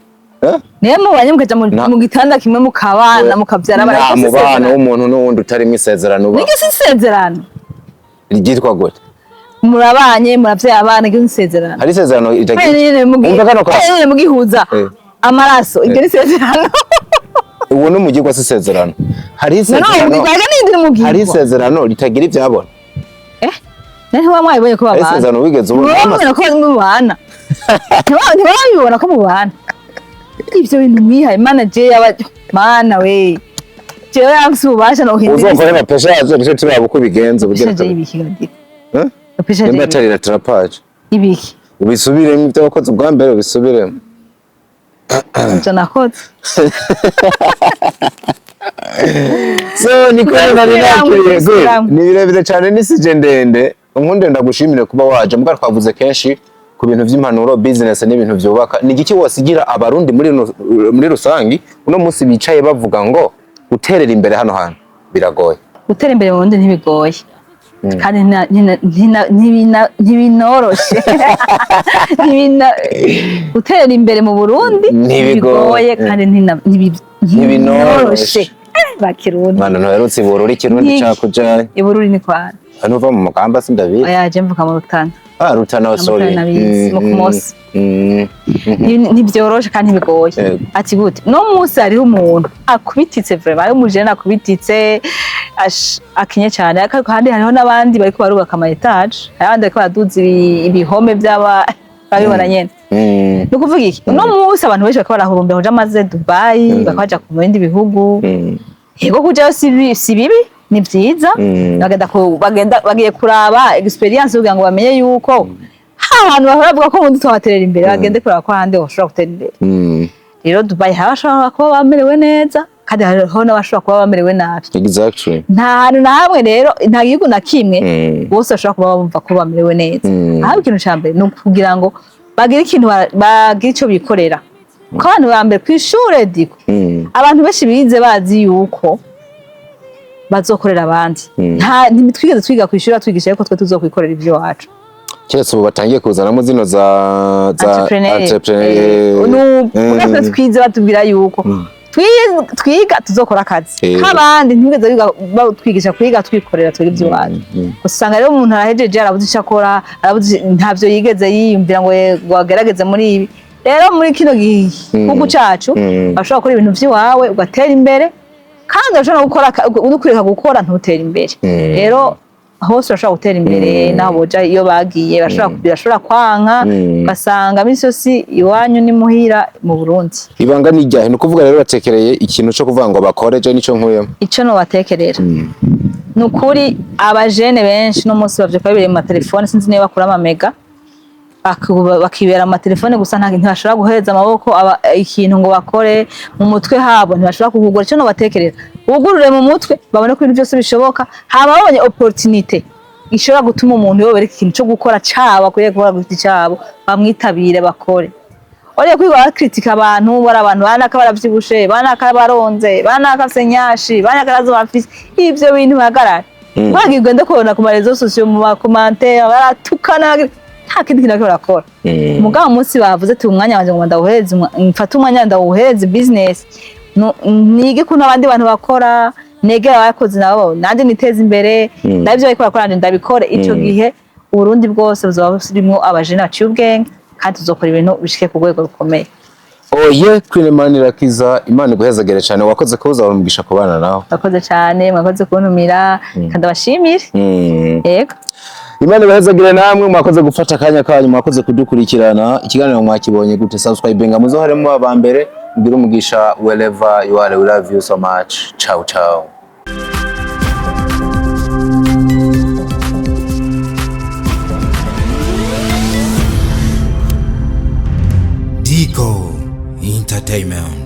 niyo mubanye mukaja mu gitanda kimwe mukabana mukavyara abana mubana w'umuntu n'uwundi utarimo isezerano nige isezerano ryitwa gute murabanye muravyaye abana nige isezerano hari isezerano itagira umva kano kwa mugihuza amaraso ige isezerano uwo no mugirwa isezerano hari isezerano ritagira ivyabona Neho mwabibonye ko babana. Isezerano wigeze ubona ko mubana. Ntibabibona ko mubana. Ivyo bintu mwihaye manager mana we. Jewe yanse ubasha no hindira. Uzokora na pesha yazo nico turaba uko bigenze bugera. Pesha ibiki gadi. Pesha y'imbatari trapage. Ibiki. Ubisubiremo ibyo wakoze ubwa mbere ubisubiremo. Nje nakoze. So niko ni birebire cyane nisije ndende. Nkunde ndagushimire kuba waje mbwa twavuze kenshi ku bintu by'impanuro business n'ibintu byubaka ni igiki wasigira abarundi muri rusangi uno munsi bicaye bavuga ngo uterera imbere hano hano biragoye utera imbere mu Burundi ntibigoye kandi ntibinoroshe utera imbere mu Burundi ntibigoye kandi ntibinoroshe bakirundi mwana ntarutse ibururi kirundi cyakuja ibururi ni kwana hano uva mu mugamba sindabizi yaje mvuka mu Rutana Rutana sorry mu Kumosi ntibyoroshe kandi bigoye ati gute no munsi hariho umuntu akubititse vraiment ari umujene akubititse akinye cyane kandi hariho nabandi bariko barubaka ama etage abandi bariko baduza ibihome by'aba babibona nyene no kuvuga iki no munsi abantu benshi bakaba barahurumbira kuja maze Dubai bakaja ku bindi bihugu yego kuja si bibi ni vyiza bagiye kuraba experience kugira ngo bamenye yuko ahantu bavuga ko umuntu twaterera imbere bagende kuraba ko hande hoshobora gutera imbere rero Dubai habashobora kuba bamerewe neza kandi hariho n'abashobora kuba bamerewe nabi exactly nta hantu na hamwe rero nta gihugu na kimwe bose bashobora kuba bumva ko bamerewe neza aho ikintu ca mbere ni ukugira ngo bagire ikintu bagire ico bikorera ko abantu ba mbere kw'ishure diko abantu benshi bize bazi yuko bazokorera abandi ntitwigeze twiga kw'ishure twigisha yuko twe tuzokwikorera ivyo wacu cyese ubu batangiye kuzanamo zino za entrepreneur twize batubwira yuko twiga tuzokora akazi nk'abandi ntibigeze batwigisha kwiga twikorera twebwe ivyo wacu usanga rero umuntu arahejeje arabuze icyo akora arabuze ntavyo yigeze yiyumvira ngo wagerageze muri ibi rero muri kino gihugu cacu bashobora gukora ibintu vy'iwawe ugatera imbere kandi urashobora gukora udukwiriye gukora ntutera imbere rero hose urashobora gutera imbere naho boja iyo bagiye bashobora kwanka basanga misosi iwanyu ni muhira mu Burundi ibanga ni ryahe no kuvuga rero batekereye ikintu cyo kuvuga ngo bakore je nico nkuyemo ico no batekerera nukuri abajene benshi no munsi bavye kabire mu telefone sinzi niba bakura amamega bakibera mu telefone gusa nta kintu bashobora guhereza amaboko ikintu ngo bakore mu mutwe habo ntibashobora kugugura ico no batekerera ugurure mu mutwe babone ko ibintu byose bishoboka haba babonye opportunity ishobora gutuma umuntu yobereka ikintu cyo gukora caba kuye gukora gufite cabo bamwitabire bakore ore kwiba kritika abantu bara abantu banaka baravyibushe banaka baronze banaka senyashi banaka razo bafise ivyo bintu bagarara bagirwe ndakubona ku marezo sociaux mu commentaire baratukana nta kindi kintu bakora mugabo umunsi bavuze ati umwanya wanje ngo ndawuhereze mfata umwanya ndawuhereze business nige kuno abandi bantu bakora negera abakozi nabo nanje niteza imbere nabyo bariko bakora ndabikore ico gihe Burundi bwose buzoba burimo abajene baciye ubwenge kandi tuzokora ibintu bishike ku rwego rukomeye oye kwinemanira kiza Imana iguhezagere cyane wakoze kuza urumugisha kubana nawe wakoze cyane mwakoze kuntumira kandi bashimire yego Imana ibahezagire namwe mwakoze gufata akanya kanyu mwakoze kudukurikirana ikiganiro mwakibonye gute subscribe muzoharemo aba mbere mbira umugisha wherever you are we love you so much ciao ciao Dico Entertainment.